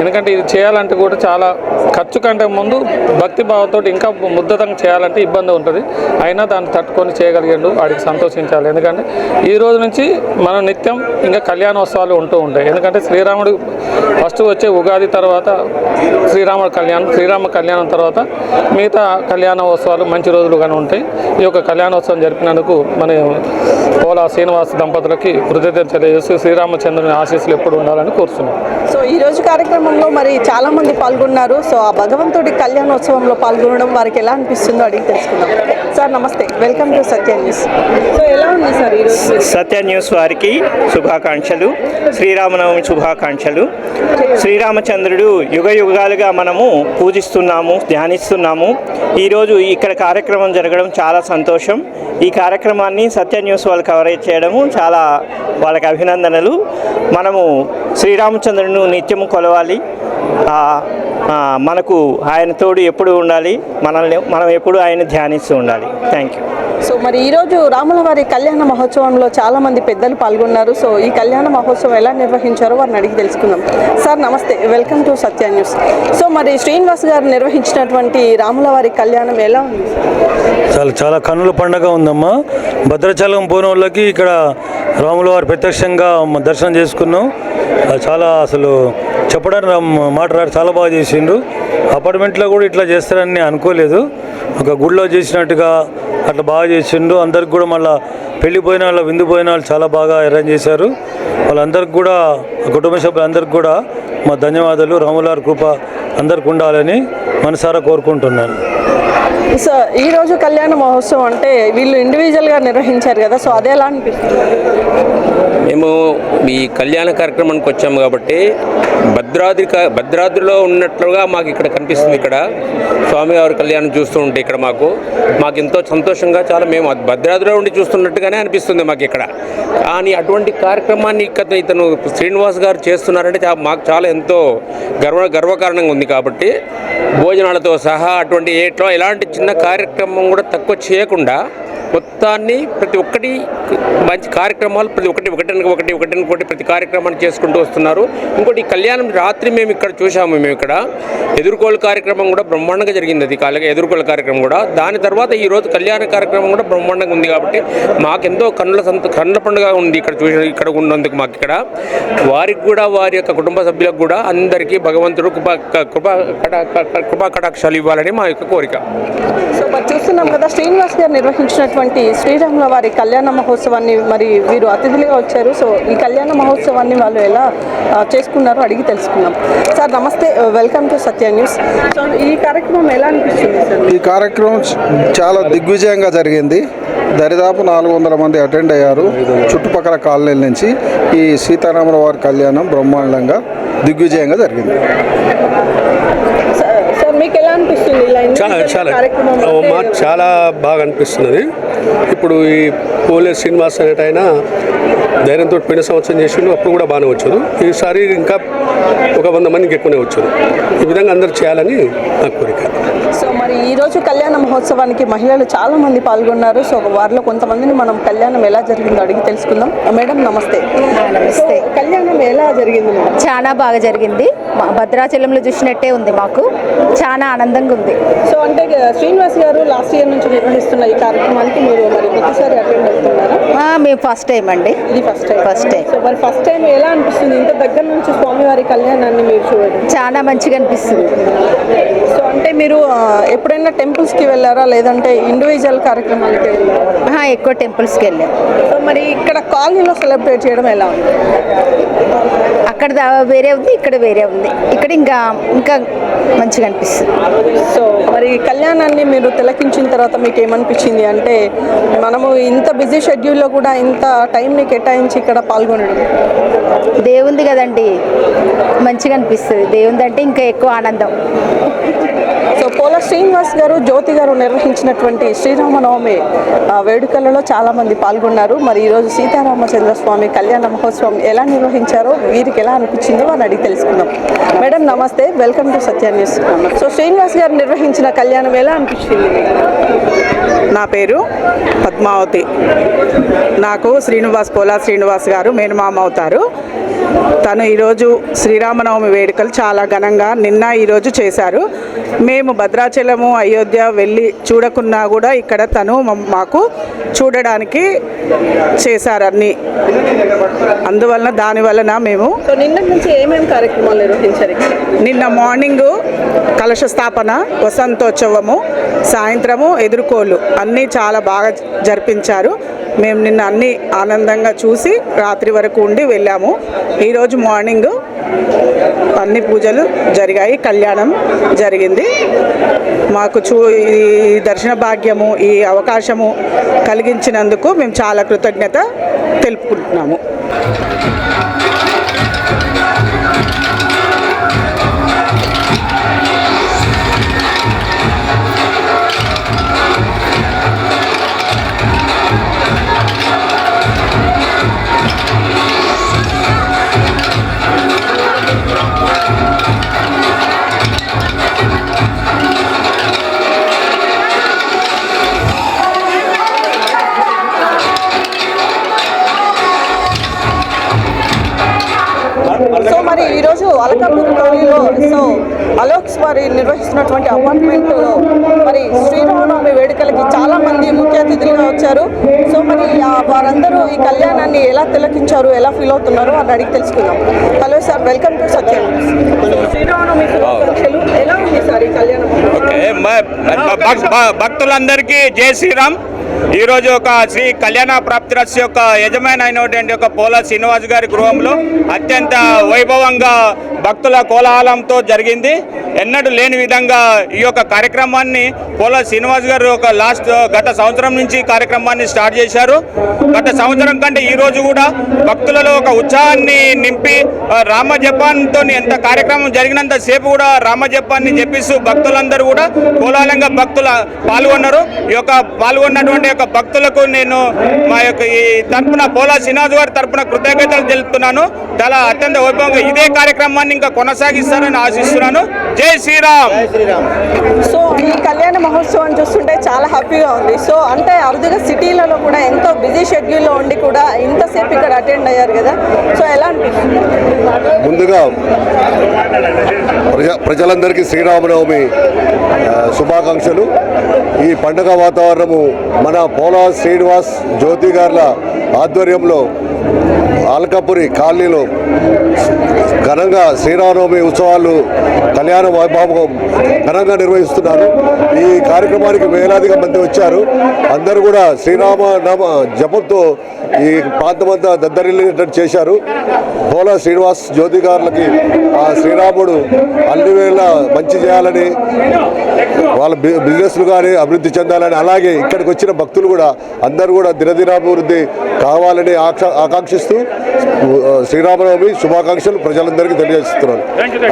ఎందుకంటే ఇది చేయాలంటే కూడా చాలా ఖర్చు కంటే ముందు భక్తి భావంతో ఇంకా ముద్దతంగా చేయాలంటే ఇబ్బంది ఉంటుంది. అయినా దాన్ని తట్టుకొని చేయగలిగాడు, వాడికి సంతోషించాలి. ఎందుకంటే ఈ రోజు నుంచి మనం నిత్యం ఇంకా కళ్యాణోత్సవాలు ఉంటూ ఉంటాయి. ఎందుకంటే శ్రీరాముడు ఫస్ట్ వచ్చే ఉగాది తర్వాత శ్రీరామ కళ్యాణం తర్వాత మిగతా కళ్యాణోత్సవాలు మంచి రోజులుగానే ఉంటాయి. ఈ యొక్క కళ్యాణోత్సవం జరిపినందుకు మన పోలా శ్రీనివాస్ దంపతులకి కృతజ్ఞత తెలియజేస్తూ శ్రీరామచంద్రుని ఆశీస్సులు ఎప్పుడు ఉండాలని కోరుతున్నాం. సో ఈరోజు కార్యక్రమంలో మరి చాలా మంది పాల్గొన్నారు. సో ఆ భగవంతుడి కళ్యాణోత్సవంలో పాల్గొనడం వారికి ఎలా అనిపిస్తుందో అడిగి తెలుసుకుందాం. సార్ నమస్తే, welcome to Satya news. So ఎలా ఉంది సార్ ఈరోజు? సత్య న్యూస్ వారికి శుభాకాంక్షలు, శ్రీరామనవమి శుభాకాంక్షలు. శ్రీరామచంద్రుడు యుగ యుగాలుగా మనము పూజిస్తున్నాము, ధ్యానిస్తున్నాము. ఈరోజు ఇక్కడ కార్యక్రమం జరగడం చాలా సంతోషం. ఈ కార్యక్రమాన్ని సత్య న్యూస్ వాళ్ళు కవరేజ్ చేయడము చాలా వాళ్ళకి అభినందనలు. మనము శ్రీరామచంద్రుని నిత్యము కొలవాలి, మనకు ఆయన తోడు ఎప్పుడు ఉండాలి, మనం ఎప్పుడు ఆయన ధ్యానిస్తూ ఉండాలి. Thank you. సో మరి ఈరోజు రాముల వారి కళ్యాణ మహోత్సవంలో చాలా మంది పెద్దలు పాల్గొన్నారు. సో ఈ కళ్యాణ మహోత్సవం ఎలా నిర్వహించారో వారిని అడిగి తెలుసుకుందాం. సార్ నమస్తే, welcome to Satya news. So మరి శ్రీనివాస్ గారు నిర్వహించినటువంటి రాముల వారి కళ్యాణం ఎలా ఉంది? చాలా కన్నుల పండుగ ఉందమ్మా. భద్రాచలం పోయిన వాళ్ళకి ఇక్కడ రాముల వారి ప్రత్యక్షంగా దర్శనం చేసుకున్నాం. చాలా అసలు చెప్పడానికి మాట్లాడి చాలా బాగా చేసిండ్రు. అపార్ట్మెంట్లో కూడా ఇట్లా చేస్తారని అనుకోలేదు. ఒక గుడిలో చేసినట్టుగా అట్లా బాగా చేసిండ్రు. అందరికి కూడా మళ్ళీ పెళ్ళిపోయిన వాళ్ళు, విందు పోయిన వాళ్ళు చాలా బాగా అరేంజ్ చేశారు. వాళ్ళందరికి కూడా, కుటుంబ సభ్యులందరికీ కూడా మా ధన్యవాదాలు. రాములవారి కృప అందరికి ఉండాలని మనసారా కోరుకుంటున్నాను. సో ఈరోజు కళ్యాణ మహోత్సవం అంటే వీళ్ళు ఇండివిజువల్గా నిర్వహించారు కదా, సో అదే ఎలా అనిపిస్తుంది? మేము ఈ కళ్యాణ కార్యక్రమానికి వచ్చాము కాబట్టి భద్రాద్రిలో ఉన్నట్లుగా మాకు ఇక్కడ కనిపిస్తుంది. ఇక్కడ స్వామివారి కళ్యాణం చూస్తూ ఉంటే ఇక్కడ మాకు ఎంతో సంతోషంగా, చాలా మేము భద్రాద్రిలో ఉండి చూస్తున్నట్టుగానే అనిపిస్తుంది మాకు ఇక్కడ. కానీ అటువంటి కార్యక్రమాన్ని ఇతను శ్రీనివాస్ గారు చేస్తున్నారంటే మాకు చాలా ఎంతో గర్వకారణంగా ఉంది. కాబట్టి భోజనాలతో సహా అటువంటి ఎలాంటి చిన్న కార్యక్రమం కూడా తక్కువ చేయకుండా మొత్తాన్ని ప్రతి ఒక్కటి మంచి కార్యక్రమాలు ప్రతి ఒకటి ప్రతి కార్యక్రమాన్ని చేసుకుంటూ వస్తున్నారు. ఇంకోటి కళ్యాణం రాత్రి మేము ఇక్కడ చూసాము. మేము ఇక్కడ ఎదుర్కోలు కార్యక్రమం కూడా బ్రహ్మాండంగా జరిగింది. అది ఎదుర్కోలు కార్యక్రమం కూడా. దాని తర్వాత ఈరోజు కళ్యాణ కార్యక్రమం కూడా బ్రహ్మాండంగా ఉంది. కాబట్టి మాకెంతో కన్నుల పండుగ ఉంది ఇక్కడ ఉన్నందుకు. మాకు ఇక్కడ వారికి కూడా, వారి యొక్క కుటుంబ సభ్యులకు కూడా అందరికీ భగవంతుడు కృపా కటాక్షాలు ఇవ్వాలని మా యొక్క కోరిక. సో మరి చూస్తున్నాం కదా, శ్రీనివాస్ గారు నిర్వహించినటువంటి శ్రీరాముల వారి కళ్యాణ మహోత్సవాన్ని మరి వీరు అతిథులుగా వచ్చారు. సో ఈ కళ్యాణ మహోత్సవాన్ని వాళ్ళు ఎలా చేసుకున్నారో అడిగి తెలుసుకున్నాం. సార్ నమస్తే, welcome to Satya news. So ఈ కార్యక్రమం ఎలా అనిపిస్తుంది సార్? ఈ కార్యక్రమం చాలా దిగ్విజయంగా జరిగింది. దరిదాపు 400 మంది అటెండ్ అయ్యారు చుట్టుపక్కల కాలనీల నుంచి. ఈ సీతారాముల వారి కళ్యాణం బ్రహ్మాండంగా దిగ్విజయంగా జరిగింది. మీకు ఎలా అనిపిస్తుంది? చాలా బాగా అనిపిస్తున్నది. ఇప్పుడు ఈ పోలే శ్రీనివాస్ అనేట ఆయన ధైర్యంతో పోయిన సంవత్సరం చేసిండు, అప్పుడు కూడా బాగానే వచ్చారు. ఈసారి ఇంకా ఒక 100 మందికి ఎక్కువనే వచ్చారు. ఈ విధంగా అందరూ చేయాలని నా కోరిక. సో మరి ఈరోజు కళ్యాణ మహోత్సవానికి మహిళలు చాలా మంది పాల్గొన్నారు. సో వారిలో కొంతమందిని మనం కళ్యాణం ఎలా జరిగిందో అడిగి తెలుసుకుందాం. మేడం నమస్తే. నమస్తే. కళ్యాణం ఎలా జరిగింది? చాలా బాగా జరిగింది. భద్రాచలంలో చూసినట్టే ఉంది, మాకు చాలా ఆనందంగా ఉంది. సో అంటే శ్రీనివాస్ గారు లాస్ట్ ఇయర్ నుంచి నిర్వహిస్తున్న ఈ కార్యక్రమానికి మీరు మరి ప్రతిసారి అటెండ్ అవుతున్నారా? మేము ఫస్ట్ టైం అండి. ఇది first time. First time. So మరి ఫస్ట్ టైం ఎలా అనిపిస్తుంది ఇంత దగ్గర నుంచి స్వామివారి కళ్యాణాన్ని మీరు చూడండి? చాలా మంచిగా అనిపిస్తుంది. సో అంటే మీరు ఎప్పుడైనా టెంపుల్స్కి వెళ్ళారా లేదంటే ఇండివిజువల్ కార్యక్రమాలకి వెళ్ళారా? ఎక్కువ టెంపుల్స్కి వెళ్ళాం. సో మరి ఇక్కడ కాలనీలో సెలబ్రేట్ చేయడం ఎలా ఉంది? అక్కడ వేరే ఉంది, ఇక్కడ వేరే ఉంది. ఇక్కడ ఇంకా మంచిగా అనిపిస్తుంది. సో మరి కళ్యాణాన్ని మీరు తిలకించిన తర్వాత మీకు ఏమనిపించింది? అంటే మనము ఇంత బిజీ షెడ్యూల్లో కూడా ఇంత టైంని కేటాయించి ఇక్కడ పాల్గొనడం దేవుంది కదండి, మంచిగా అనిపిస్తుంది. దేవుంది అంటే ఇంకా ఎక్కువ ఆనందం. సో పోల శ్రీనివాస్ గారు, జ్యోతి గారు నిర్వహించినటువంటి శ్రీరామనవమి వేడుకలలో చాలామంది పాల్గొన్నారు. మరి ఈరోజు సీతారామచంద్ర స్వామి కళ్యాణ మహోత్సవం ఎలా నిర్వహించారో, వీరికి ఎలా అనిపించిందో అని అడిగి తెలుసుకుందాం. మేడం నమస్తే, welcome to Satya news. So Srinivas గారు నిర్వహించిన కళ్యాణం ఎలా అనిపించింది? నా పేరు పద్మావతి. నాకు పోలా శ్రీనివాస్ గారు మేనమామ అవుతారు. తను ఈరోజు శ్రీరామనవమి వేడుకలు చాలా ఘనంగా నిన్న ఈరోజు చేశారు. మేము భద్రాచలము, అయోధ్య వెళ్ళి చూడకున్నా కూడా ఇక్కడ తను మాకు చూడడానికి చేశారు అన్నీ. అందువలన దానివలన మేము నిన్న నుంచి ఏమేమి కార్యక్రమాలు నిర్వహించారు? నిన్న మార్నింగు కలశ స్థాపన, వసంతోత్సవము, సాయంత్రము ఎదుర్కోళ్ళు అన్నీ చాలా బాగా జరిపించారు. మేము నిన్న అన్నీ ఆనందంగా చూసి రాత్రి వరకు ఉండి వెళ్ళాము. ఈరోజు మార్నింగ్ అన్ని పూజలు జరిగాయి, కళ్యాణం జరిగింది. మాకు ఈ దర్శన భాగ్యము, ఈ అవకాశము కలిగించినందుకు మేము చాలా కృతజ్ఞత తెలుపుకుంటున్నాము. సో మరి ఈరోజు అలకాపూర్ కాలనీలో సో అలోక్స్ వారి నిర్వహిస్తున్నటువంటి అపార్ట్మెంట్లో మరి శ్రీరామనవమి వేడుకలకి చాలా మంది ముఖ్య అతిథులుగా వచ్చారు. సో మరి వారందరూ ఈ కళ్యాణాన్ని ఎలా తిలకించారు, ఎలా ఫీల్ అవుతున్నారో అని అడిగి తెలుసుకుందాం. హలో సార్, వెల్కమ్ టు సత్య. శ్రీరామనవమి శుభాకాంక్షలు. ఎలా ఉంది సార్ ఈ కళ్యాణం? భక్తులందరికీ జై శ్రీరామ్. ఈరోజు ఒక శ్రీ కళ్యాణ ప్రాప్తిరస్ యొక్క యజమాని అయినటువంటి ఒక పోల శ్రీనివాస్ గారి గృహంలో అత్యంత వైభవంగా భక్తుల కోలాహలంతో జరిగింది. ఎన్నడూ లేని విధంగా ఈ యొక్క కార్యక్రమాన్ని పోల శ్రీనివాస్ గారు గత సంవత్సరం నుంచి కార్యక్రమాన్ని స్టార్ట్ చేశారు. గత సంవత్సరం కంటే ఈ రోజు కూడా భక్తులలో ఒక ఉత్సాహాన్ని నింపి రామజపాన్తో ఎంత కార్యక్రమం జరిగినంత సేపు కూడా రామజపాన్ని జపిస్తూ భక్తులందరూ కూడా కోలాహలంగా పాల్గొన్నారు. ఈ యొక్క పాల్గొన్నటువంటి యొక్క భక్తులకు నేను మా యొక్క ఈ తరపున పోలా శ్రీనివాస్ గారి తరపున కృతజ్ఞతలు తెలుపుతున్నాను. చాలా అత్యంత వైభవంగా ఇదే కార్యక్రమాన్ని ఇంకా కొనసాగిస్తారని ఆశిస్తున్నాను. జై శ్రీరామ్. సో ఈ కళ్యాణ మహోత్సవం చూస్తుంటే చాలా హ్యాపీగా ఉంది. సో అంటే అరుదుగా సిటీలలో కూడా ఎంతో బిజీ షెడ్యూల్లో ఉండి కూడా ఇంతసేపు ఇక్కడ అటెండ్ అయ్యారు కదా, సో ఎలా అనిపిస్తుంది? ముందుగా ప్రజలందరికీ శ్రీరామనవమి శుభాకాంక్షలు. ఈ పండుగ వాతావరణము మన పోలా శ్రీనివాస్, జ్యోతి గార్ల ఆధ్వర్యంలో ఆల్కాపురి కాలనీలో ఘనంగా శ్రీరామనవమి ఉత్సవాలు కళ్యాణ వైభవం ఘనంగా నిర్వహిస్తున్నారు. ఈ కార్యక్రమానికి వేలాదిగా మంది వచ్చారు. అందరూ కూడా శ్రీరామ నామ జపంతో ఈ ప్రాంతమంతా దద్దరిల్లేటట్టు చేశారు. పోలా శ్రీనివాస్, జ్యోతి గారులకి ఆ శ్రీరాముడు అన్ని వేళ మంచి చేయాలని, వాళ్ళ బిజినెస్లు కానీ అభివృద్ధి చెందాలని, అలాగే ఇక్కడికి వచ్చిన భక్తులు కూడా అందరూ కూడా దినదినాభివృద్ధి కావాలని ఆకాంక్షిస్తూ శ్రీరామనవమి శుభాకాంక్షలు ప్రజలందరికీ తెలియజేస్తున్నాను.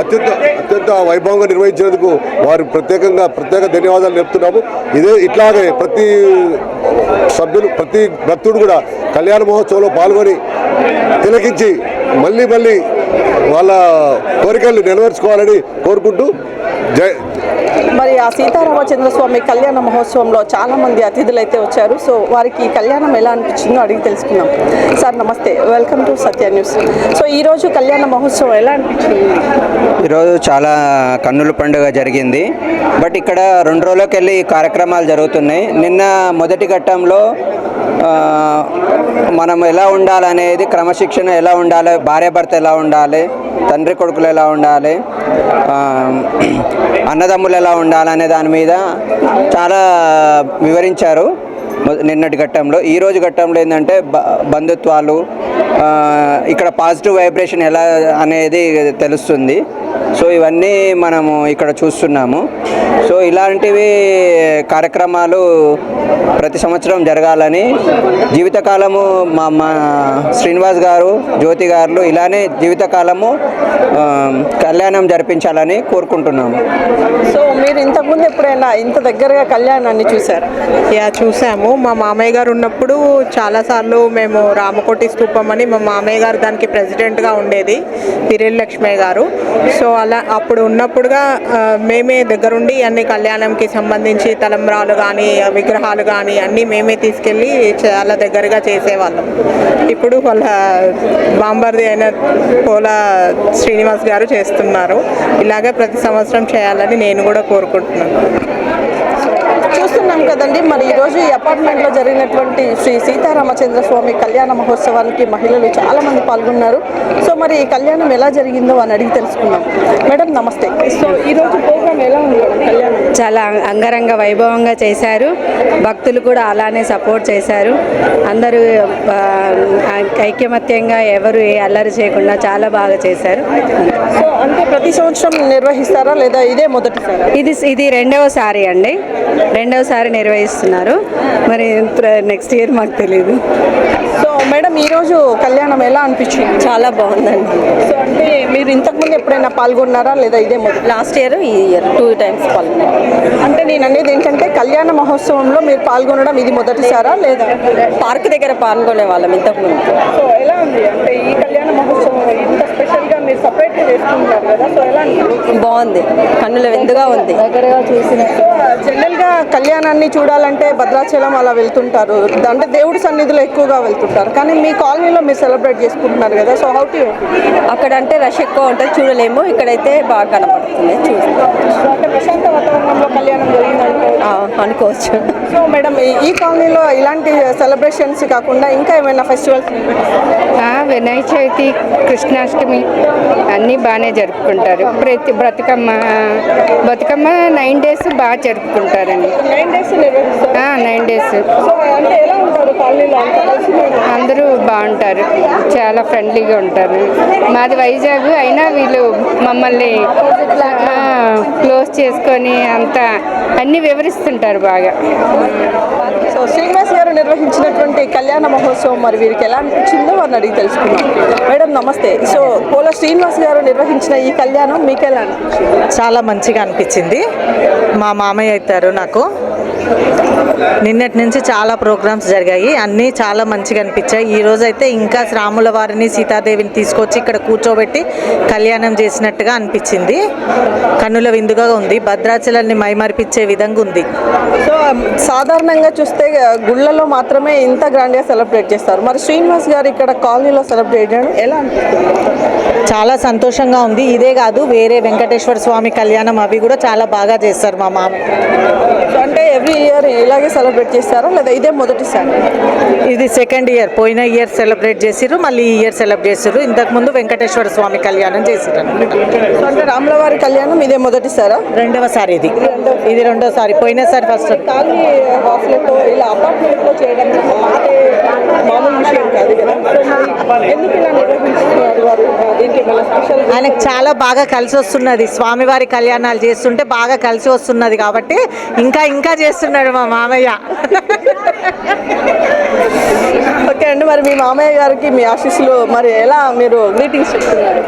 అత్యంత వైభవంగా నిర్వహించినందుకు వారు ప్రత్యేక ధన్యవాదాలు చెప్తున్నాము. ఇట్లాగే ప్రతి సభ్యులు, ప్రతి భక్తుడు కూడా కళ్యాణ మహోత్సవంలో పాల్గొని తిలకించి మళ్ళీ వాళ్ళ కోరికలు నెరవేర్చుకోవాలని కోరుకుంటూ మరి ఆ సీతారామచంద్ర స్వామి కళ్యాణ మహోత్సవంలో చాలా మంది అతిథులు అయితే వచ్చారు. సో వారికి కళ్యాణం ఎలా అనిపించిందో అడిగి తెలుసుకుందాం. సార్ నమస్తే, welcome to Satya news. So ఈరోజు కళ్యాణ మహోత్సవం ఎలా అనిపించింది? ఈరోజు చాలా కన్నుల పండుగ జరిగింది. బట్ ఇక్కడ 2 రోజులకి వెళ్ళి కార్యక్రమాలు జరుగుతున్నాయి. నిన్న మొదటి ఘట్టంలో మనం ఎలా ఉండాలనేది, క్రమశిక్షణ ఎలా ఉండాలి, భార్యాభర్త ఎలా ఉండాలి, తండ్రి కొడుకులు ఎలా ఉండాలి, అన్నదమ్ములు ఎలా ఉండాలనే దాని మీద చాలా వివరించారు నిన్నటి ఘట్టంలో. ఈరోజు ఘట్టంలో ఏంటంటే బంధుత్వాలు, ఇక్కడ పాజిటివ్ వైబ్రేషన్ ఎలా అనేది తెలుస్తుంది. సో ఇవన్నీ మనము ఇక్కడ చూస్తున్నాము. సో ఇలాంటివి కార్యక్రమాలు ప్రతి సంవత్సరం జరగాలని, జీవితకాలము మా శ్రీనివాస్ గారు, జ్యోతి గారు ఇలానే జీవితకాలము కళ్యాణం జరిపించాలని కోరుకుంటున్నాము. సో మీరు ఇంతకుముందు ఎప్పుడైనా ఇంత దగ్గరగా కళ్యాణాన్ని చూసారు? చూసాము. మా మామయ్య గారు ఉన్నప్పుడు చాలాసార్లు మేము రామకోటి స్తూపం అని మా మామయ్య గారు దానికి ప్రెసిడెంట్గా ఉండేది, పిరెల్ లక్ష్మయ్య గారు. సో అలా అప్పుడు ఉన్నప్పుడుగా మేమే దగ్గరుండి అన్ని కళ్యాణంకి సంబంధించి తలంబ్రాలు కానీ విగ్రహాలు కానీ అన్నీ మేమే తీసుకెళ్ళి చాలా దగ్గరగా చేసేవాళ్ళం. ఇప్పుడు వాళ్ళ బాంబర్ది అయిన పోల శ్రీనివాస్ గారు చేస్తున్నారు. ఇలాగే ప్రతి సంవత్సరం చేయాలని నేను కూడా కోరుకుంటున్నాను. చూస్తున్నాం కదండి, మరి ఈరోజు ఈ అపార్ట్మెంట్లో జరిగినటువంటి శ్రీ సీతారామచంద్ర స్వామి కళ్యాణ మహోత్సవానికి మహిళలు చాలా మంది పాల్గొన్నారు. సో మరి ఈ కళ్యాణం ఎలా జరిగిందో అని అడిగి తెలుసుకున్నాం. మేడం నమస్తే. సో ఈరోజు ప్రోగ్రామ్ ఎలా ఉంది? కళ్యాణం చాలా అంగరంగ వైభవంగా చేశారు. భక్తులు కూడా అలానే సపోర్ట్ చేశారు. అందరూ ఐకమత్యంగా ఎవరు ఏ అల్లరి చేయకుండా చాలా బాగా చేశారు. సో అంటే ప్రతి సంవత్సరం నిర్వహిస్తారా లేదా ఇదే మొదటిసారి? ఇది రెండవసారి అండి, రెండవసారి నిర్వహిస్తున్నారు. మరి నెక్స్ట్ ఇయర్ మాకు తెలియదు. సో మేడం ఈరోజు కళ్యాణం ఎలా అనిపించింది? చాలా బాగుందండి. సో అంటే మీరు ఇంతకుముందు ఎప్పుడైనా పాల్గొన్నారా లేదా ఇదే మొదటి? లాస్ట్ ఇయర్, ఈ ఇయర్ 2 times పాల్గొన్నాను. అంటే నేను అనేది ఏంటంటే కళ్యాణ మహోత్సవంలో మీరు పాల్గొనడం ఇది మొదటిసారా లేదా? పార్క్ దగ్గర పాల్గొనే వాళ్ళం ఇంతకుముందు. సో ఎలా ఉంది అంటే ఈ కళ్యాణ మహోత్సవం ఇంత స్పెషల్గా మీరు సపరేట్గా చేసుకుంటారు కదా, సో ఎలా బాగుంది, కన్నుల విందుగా ఉంది. దగ్గరగా చూసినట్టు. జనరల్గా కళ్యాణాన్ని చూడాలంటే భద్రాచలం అలా వెళ్తుంటారు, అంటే దేవుడి సన్నిధిలో ఎక్కువగా వెళ్తుంటారు. కానీ మీ కాలనీలో మీరు సెలబ్రేట్ చేసుకుంటున్నారు కదా, సో హౌ టు? అక్కడ అంటే రష్ ఎక్కువ ఉంటుంది, చూడలేము. ఇక్కడైతే బాగా కనపడుతుంది, అంటే ప్రశాంత వాతావరణంలో కళ్యాణం జరిగిందంటే అనుకోవచ్చు. సో మేడం ఈ కాలనీలో ఇలాంటి సెలబ్రేషన్స్ కాకుండా ఇంకా ఏమైనా ఫెస్టివల్స్? వినాయక చవితి, కృష్ణాష్టమి అన్నీ బాగానే జరుపుకుంటారు. ప్రతి బతుకమ్మ 9 days బాగా జరుపుకుంటారండి. 9 days నిర్వహిస్తారు? 9 days. సో అంటే ఎలా ఉంటారు కాలనీలో? అందరూ బాగుంటారు, చాలా ఫ్రెండ్లీగా ఉంటారు. మాది వైజాగ్ అయినా వీళ్ళు మమ్మల్ని క్లోజ్ చేసుకొని అంతా అన్నీ వివరిస్తుంటారు బాగా. సో శ్రీనివాస్ గారు నిర్వహించినటువంటి కళ్యాణ మహోత్సవం మరి వీరికి ఎలా అనిపించిందో వారిని అడిగి తెలుసుకున్నాం. మేడం నమస్తే. సో పోల శ్రీనివాస్ గారు నిర్వహించిన ఈ కళ్యాణం మీకు ఎలా అనిపించింది? చాలా మంచిగా అనిపించింది. మా మామయ్య అవుతారు నాకు. నిన్నటి నుంచి చాలా ప్రోగ్రామ్స్ జరిగాయి, అన్నీ చాలా మంచిగా అనిపించాయి. ఈరోజు అయితే ఇంకా రాముల వారిని సీతాదేవిని తీసుకొచ్చి ఇక్కడ కూర్చోబెట్టి కళ్యాణం చేసినట్టుగా అనిపించింది. కన్నుల విందుగా ఉంది, భద్రాచలాన్ని మైమరిపించే విధంగా ఉంది. సో సాధారణంగా చూస్తే గుళ్ళలో మాత్రమే ఇంత గ్రాండ్గా సెలబ్రేట్ చేస్తారు, మరి శ్రీనివాస్ గారు ఇక్కడ కాలనీలో సెలబ్రేట్ చేయడం ఎలా అనిపిస్తుంది? చాలా సంతోషంగా ఉంది. ఇదే కాదు, వేరే వెంకటేశ్వర స్వామి కళ్యాణం అవి కూడా చాలా బాగా చేస్తారు మా మామ. అంటే ఎవ్రీ ఇయర్ ఇలాగే సెలబ్రేట్ చేస్తారా లేదా ఇదే మొదటిసారి? ఇది 2nd year. పోయిన ఇయర్ సెలబ్రేట్ చేసిర్రు, మళ్ళీ ఈ ఇయర్ సెలబ్రేట్ చేసిర్రు. ఇంతకుముందు వెంకటేశ్వర స్వామి కళ్యాణం చేసిర్రు అనమాట. సో అంటే రాములవారి కళ్యాణం ఇదే మొదటిసారా? రెండవసారి. ఇది రెండోసారి. పోయినసారి ఫస్ట్. ఖాళీ హాస్టల్తో ఇలా అపార్ట్మెంట్లో చేయడం మామూలు విషయం కాదు కదా, ఎందుకు ఇలా నిర్వహించుతున్నారు వారు? దీనికి మన స్పెషల్ ఆయనకు చాలా బాగా కలిసి వస్తున్నది, స్వామివారి కళ్యాణాలు చేస్తుంటే బాగా కలిసి వస్తున్నది కాబట్టి ఇంకా చేస్తున్నాడు మా మామయ్య. ఓకే అండి, మరి మీ మామయ్య గారికి మీ ఆశీస్సులు మరి ఎలా మీరు గ్రీటింగ్స్ చెప్తున్నారు?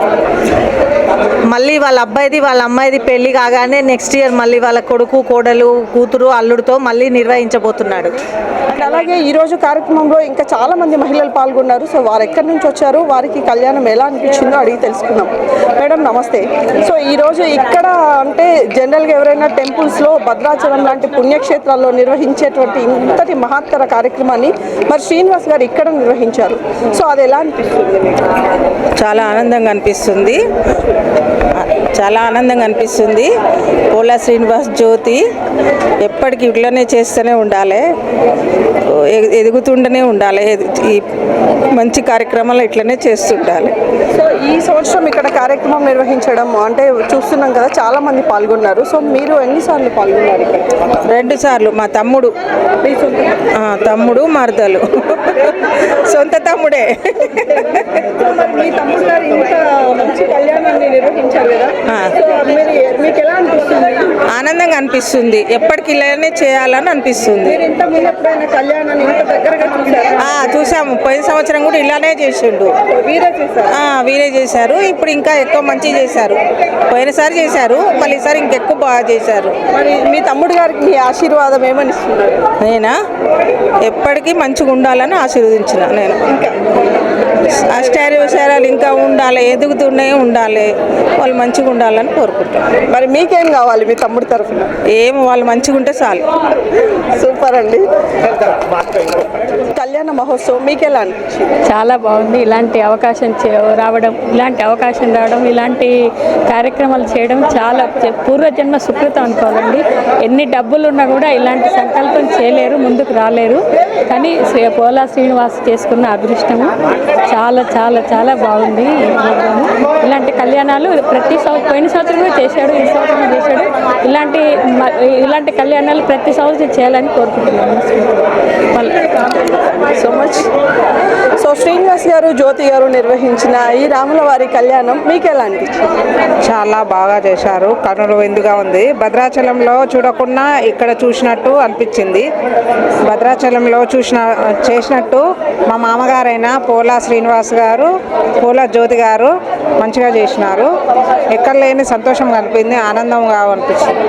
మళ్ళీ వాళ్ళ అబ్బాయిది వాళ్ళ అమ్మాయిది పెళ్లి కాగానే నెక్స్ట్ ఇయర్ మళ్ళీ వాళ్ళ కొడుకు, కోడలు, కూతురు, అల్లుడితో మళ్ళీ నిర్వహించబోతున్నాడు. అండ్ అలాగే ఈరోజు కార్యక్రమంలో ఇంకా చాలా మంది మహిళలు పాల్గొన్నారు. సో వారు ఎక్కడి నుంచి వచ్చారు, వారికి కళ్యాణం ఎలా అనిపించిందో అడిగి తెలుసుకున్నాం. చేస్తున్నాం. మేడం నమస్తే. సో ఈరోజు ఇక్కడ అంటే జనరల్గా ఎవరైనా టెంపుల్స్లో భద్రాచలం లాంటి పుణ్యక్షేత్రాల్లో నిర్వహించేటువంటి ఇంతటి మహత్తర కార్యక్రమాన్ని మరి శ్రీనివాస్ గారు ఇక్కడ నిర్వహించారు. సో అది ఎలా అనిపిస్తుంది? చాలా ఆనందంగా అనిపిస్తుంది. పోలా శ్రీనివాస్ జ్యోతి ఎప్పటికీ ఇట్లనే చేస్తూనే ఉండాలి, ఎదుగుతుండనే ఉండాలి. ఈ మంచి కార్యక్రమాలు ఇట్లనే చేస్తుండాలి. సో ఈ సంవత్సరం ఇక్కడ కార్యక్రమం నిర్వహించడం అంటే చూస్తున్నాం కదా, చాలా మంది పాల్గొన్నారు. సో మీరు ఎన్నిసార్లు పాల్గొన్నారు ఇక్కడ? 2 సార్లు. మా తమ్ముడు మరదలు సొంత తమ్ముడే. మీ తమ్ముడు గారు ఇంత మంచి కళ్యాణాన్ని నిర్వహించారు కదా, సో మీకు ఎలా అనిపిస్తుంది? ఆనందంగా అనిపిస్తుంది. ఎప్పటికి ఇలానే చేయాలని అనిపిస్తుంది. మీరు ఇంత ముందు ఎప్పుడైనా కళ్యాణాన్ని ఇంత దగ్గరగా చూసారా? చూసాము. పోయిన సంవత్సరం కూడా ఇలానే చేసిండు. వీరే చేశారు. ఇప్పుడు ఇంకా ఎక్కువ మంచి చేశారు. పోయినసారి చేశారు, మళ్ళీ ఈసారి ఇంకెక్కువ బాగా చేశారు. మరి మీ తమ్ముడు గారికి మీ ఆశీర్వాదం ఏమని ఇస్తున్నారు? నేనా ఎప్పటికీ మంచిగా ఉండాలని ఆశీర్వదించిన. నేను ఇంకా అష్టారోసారాలు ఇంకా ఉండాలి, ఎదుగుతూనే ఉండాలి, వాళ్ళు మంచిగా ఉండాలని కోరుకుంటాను. మరి మీకేం కావాలి మీ తమ్ముడి తరఫున? వాళ్ళు మంచిగా ఉంటే చాలు. సూపర్ అండి. కళ్యాణ మహోత్సవం మీకు ఎలా అనిపించింది? చాలా బాగుంది. ఇలాంటి అవకాశం రావడం, ఇలాంటి కార్యక్రమాలు చేయడం చాలా పూర్వజన్మ సుకృతం అనుకోవాలండి. ఎన్ని డబ్బులు ఉన్నా కూడా ఇలాంటి సంకల్పం చేయలేరు, ముందుకు రాలేరు. కానీ పోలా శ్రీనివాస్ చేసుకున్న అదృష్టము చాలా చాలా చాలా బాగుంది. ఇలాంటి కళ్యాణాలు ప్రతి పోయిన సంవత్సరం కూడా చేశాడు, ఈ సంవత్సరం చేశాడు. ఇలాంటి కళ్యాణాలు ప్రతి సంవత్సరం చేయాలని కోరుకుంటున్నాను. So much. సో శ్రీనివాస్ గారు, జ్యోతి గారు నిర్వహించిన ఈ రాముల వారి కళ్యాణం మీకు ఎలా అనిపించింది? చాలా బాగా చేశారు. కనుల విందుగా ఉంది. భద్రాచలంలో చూడకుండా ఇక్కడ చూసినట్టు అనిపించింది. భద్రాచలంలో చేసినట్టు మా మామగారైన పోలా శ్రీనివాస్ గారు, పోలా జ్యోతి గారు మంచిగా చేసినారు. ఎక్కడ లేని సంతోషం కనిపించింది, ఆనందంగా అనిపించింది.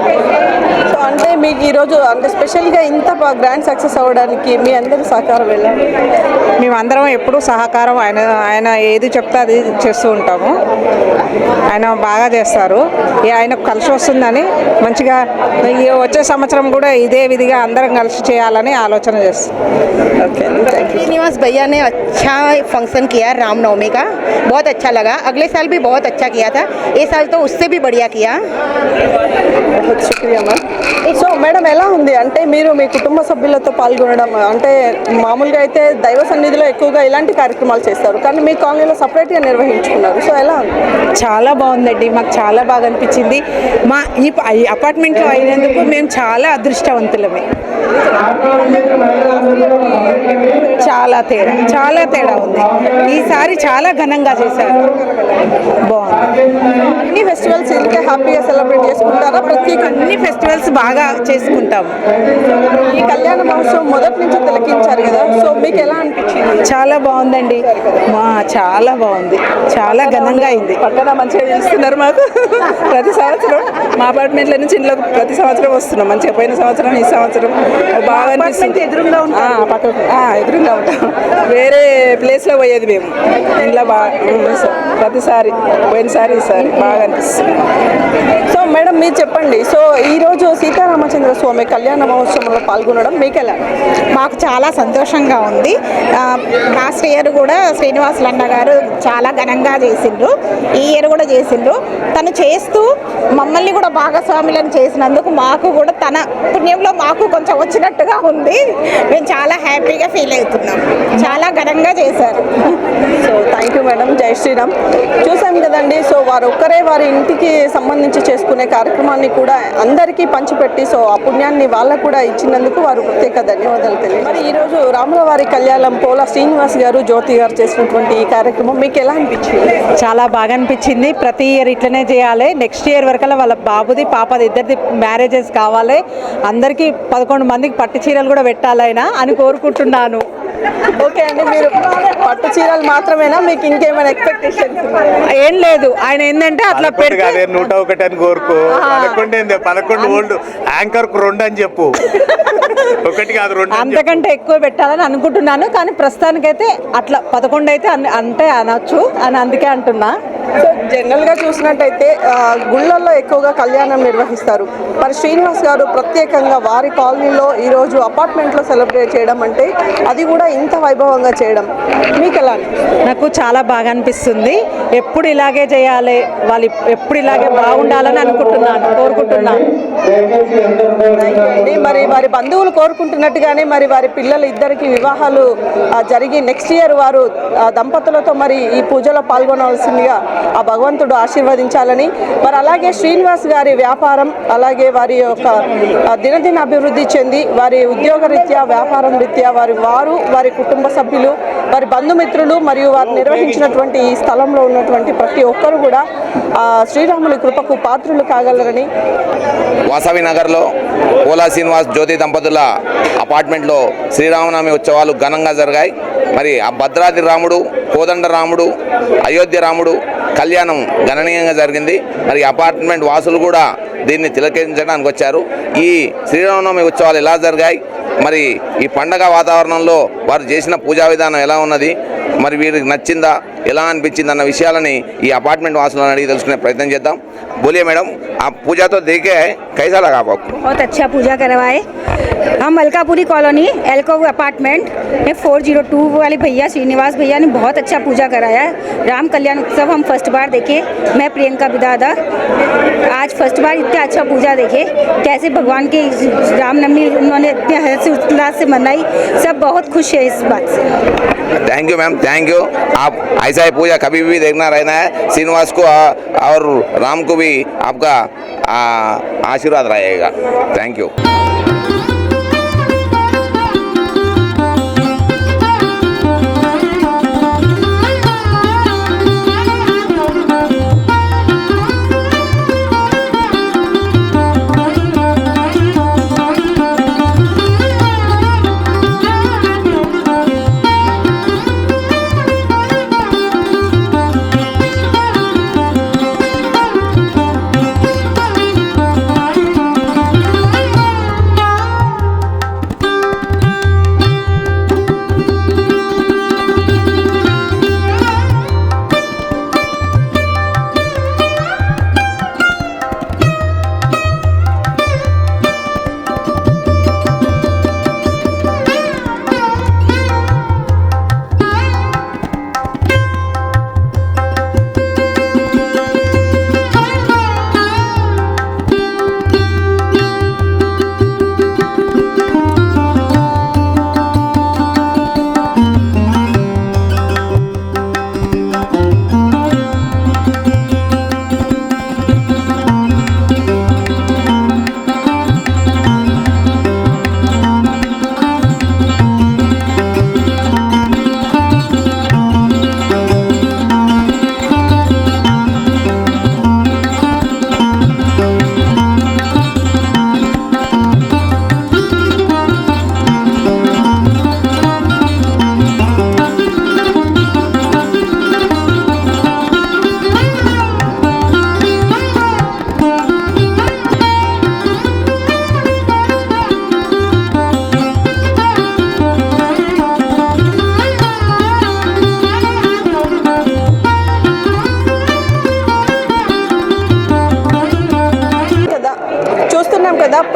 సో అంటే మీకు ఈరోజు అంటే స్పెషల్గా ఇంత గ్రాండ్ సక్సెస్ అవ్వడానికి మీ అందరూ సహకారం ఎలా? మేమందరం ఎప్పుడూ సహకారం, ఆయన ఏది చెప్తే అది చేస్తూ ఉంటాము. ఆయన బాగా చేస్తారు. ఆయనకు కలిసి వస్తుందని మంచిగా వచ్చే సంవత్సరం కూడా ఇదే విధిగా అందరం కలిసి చేయాలని ఆలోచన చేస్తాం. श्रीनिवास भैया ने अच्छा फंक्शन किया रामनवमी का, बहुत अच्छा लगा. अगले साल भी बहुत अच्छा किया था, ये साल तो उससे भी बढ़िया किया. बहुत शुक्रिया मैम. సో మేడం ఎలా ఉంది అంటే మీరు మీ కుటుంబ సభ్యులతో పాల్గొనడం అంటే మామూలుగా అయితే దైవ సన్నిధిలో ఎక్కువగా ఇలాంటి కార్యక్రమాలు చేస్తారు, కానీ మీ కాలనీలో సపరేట్గా నిర్వహించుకున్నారు. సో ఎలా ఉంది? చాలా బాగుందండి. మాకు చాలా బాగా అనిపించింది. మా ఈ అపార్ట్మెంట్లో అయినందుకు మేము చాలా అదృష్టవంతులమే. చాలా తేడా ఉంది. ఈసారి చాలా ఘనంగా చేశారు. బాగుంది. అన్ని ఫెస్టివల్స్ ఇంకా హ్యాపీగా సెలబ్రేట్ చేసుకుంటారా? అన్ని ఫెస్టివల్స్ బాగా చేసుకుంటాము. ఈ కళ్యాణ మహోత్సవం మొదటి నుంచి తిలకించారు కదా, సో మీకు ఎలా అనిపించింది? చాలా బాగుందండి. చాలా బాగుంది. చాలా ఘనంగా అయింది. పక్కన మంచిగా చేస్తున్నారు. మాకు ప్రతి సంవత్సరం మా అపార్ట్మెంట్ల నుంచి ఇంట్లో ప్రతి సంవత్సరం వస్తున్నాం. మంచిగా పోయిన సంవత్సరం, ఈ సంవత్సరం బాగా అనిపిస్తుంది. ఎదురుగా ఉంటాం. వేరే ప్లేస్లో పోయేది మేము. ఇంట్లో బాగా ప్రతిసారి పోయినసారి ఈసారి బాగా అనిపిస్తుంది. సో మేడం మీరు చెప్పండి. సో ఈరోజు సీతారామచంద్ర స్వామి కళ్యాణ మహోత్సవంలో పాల్గొనడం మీకు ఎలా? మాకు చాలా సంతోషంగా ఉంది. లాస్ట్ ఇయర్ కూడా శ్రీనివాసులు అన్న గారు చాలా ఘనంగా చేసిండ్రు, ఈ ఇయర్ కూడా చేసిండ్రు. తను చేస్తూ మమ్మల్ని కూడా భాగస్వాములను చేసినందుకు మాకు కూడా తన పుణ్యంలో మాకు కొంచెం వచ్చినట్టుగా ఉంది. మేము చాలా హ్యాపీగా ఫీల్ అవుతున్నాం. చాలా ఘనంగా చేశారు. So thank you madam. జై శ్రీరామ్. చూసాం కదండి. సో వారు ఒక్కరే వారి ఇంటికి సంబంధించి చేసుకునే కార్యక్రమాన్ని కూడా అందరికీ పంచిపెట్టి సో ఆ పుణ్యాన్ని వాళ్ళకు కూడా ఇచ్చినందుకు వారు ప్రత్యేక ధన్యవాదాలు తెలియదు. మరి ఈరోజు రాముల వారి కళ్యాణం పోలా శ్రీనివాస్ గారు, జ్యోతి గారు చేసినటువంటి ఈ కార్యక్రమం మీకు ఎలా అనిపించింది? చాలా బాగా అనిపించింది. ప్రతి ఇయర్ ఇట్లనే చేయాలి. నెక్స్ట్ ఇయర్ వరకు వాళ్ళ బాబుది పాపది ఇద్దరిది మ్యారేజెస్ కావాలి. అందరికీ 11 మందికి పట్టు చీరలు కూడా పెట్టాలైనా అని కోరుకుంటున్నాను. ఓకే అండి. మీరు పట్టు చీరలు మాత్రమేనా, మీకు ఇంకేమైనా ఎక్స్పెక్టేషన్స్? ఏం లేదు. ఆయన ఏంటంటే అట్లా పెడితే 101 అని కోరుకో. 11 ఓల్డ్ యాంకర్ కు 2 అని చెప్పు. 1 కాదు 2. అంతకంటే ఎక్కువ పెట్టాలని అనుకుంటున్నాను. కానీ ప్రస్తుతానికైతే అట్లా 11 అయితే అంటే అనొచ్చు అని అందుకే అంటున్నా. సో జనరల్గా చూసినట్టయితే గుళ్ళల్లో ఎక్కువగా కళ్యాణం నిర్వహిస్తారు. మరి శ్రీనివాస్ గారు ప్రత్యేకంగా వారి కాలనీలో ఈరోజు అపార్ట్మెంట్లో సెలబ్రేట్ చేయడం అంటే అది కూడా ఇంత వైభవంగా చేయడం మీకు ఎలా? నాకు చాలా బాగా అనిపిస్తుంది. ఎప్పుడు ఇలాగే చేయాలి, వాళ్ళు ఎప్పుడు ఇలాగే బాగుండాలని కోరుకుంటున్నాను. మరి వారి బంధువులు కోరుకుంటున్నట్టుగానే మరి వారి పిల్లలు ఇద్దరికి వివాహాలు జరిగి నెక్స్ట్ ఇయర్ వారు దంపతులతో మరి ఈ పూజలో పాల్గొనవలసిందిగా ఆ భగవంతుడు ఆశీర్వదించాలని, మరి అలాగే శ్రీనివాస్ గారి వ్యాపారం అలాగే వారి యొక్క దినదిన అభివృద్ధి చెంది వారి ఉద్యోగ రీత్యా వ్యాపారం రీత్యా వారి కుటుంబ సభ్యులు వారి బంధుమిత్రులు మరియు వారు నిర్వహించినటువంటి ఈ స్థలంలో ఉన్నటువంటి ప్రతి ఒక్కరు కూడా శ్రీరాముని కృపకు పాత్రులు కాగలరని. వాసవి నగర్లో పోలా శ్రీనివాస్ జ్యోతి దంపతుల అపార్ట్మెంట్లో శ్రీరామనవమి ఉత్సవాలు ఘనంగా జరిగాయి. మరి ఆ భద్రాద్రి రాముడు, కోదండ రాముడు, అయోధ్య రాముడు కళ్యాణం గణనీయంగా జరిగింది. మరి అపార్ట్మెంట్ వాసులు కూడా దీన్ని తిలకించడానికి వచ్చారు. ఈ శ్రీరామనవమి ఉత్సవాలు ఎలా జరిగాయి, మరి ఈ పండగ వాతావరణంలో వారు చేసిన పూజా విధానం ఎలా ఉన్నది, మరి వీరికి నచ్చిందా, ఎలా అనిపించింది అన్న విషయాలని ఈ అపార్ట్మెంట్ వాసులను అడిగి తెలుసుకునే ప్రయత్నం చేద్దాం. बोलिए मैडम, आप पूजा तो देखे है, कैसा लगा आपको? बहुत अच्छा पूजा करवाए। हम मलकापुरी कॉलोनी एल्को अपार्टमेंट में 402 वाले भैया श्रीनिवास भैया ने बहुत अच्छा पूजा कराया है। राम कल्याण उत्सव हम फर्स्ट बार देखे। मैं प्रियंका बिदादा आज फर्स्ट बार इतना अच्छा पूजा देखे, कैसे भगवान के रामनवमी उन्होंने इतने हर्ष उल्लास से मनाई। सब बहुत खुश है इस बात से। Thank you ma'am, thank you. आप ऐसा ही पूजा कभी भी देखना रहना है। श्रीनिवास को और राम को भी आपका आशीर्वाद रहेगा। Thank you.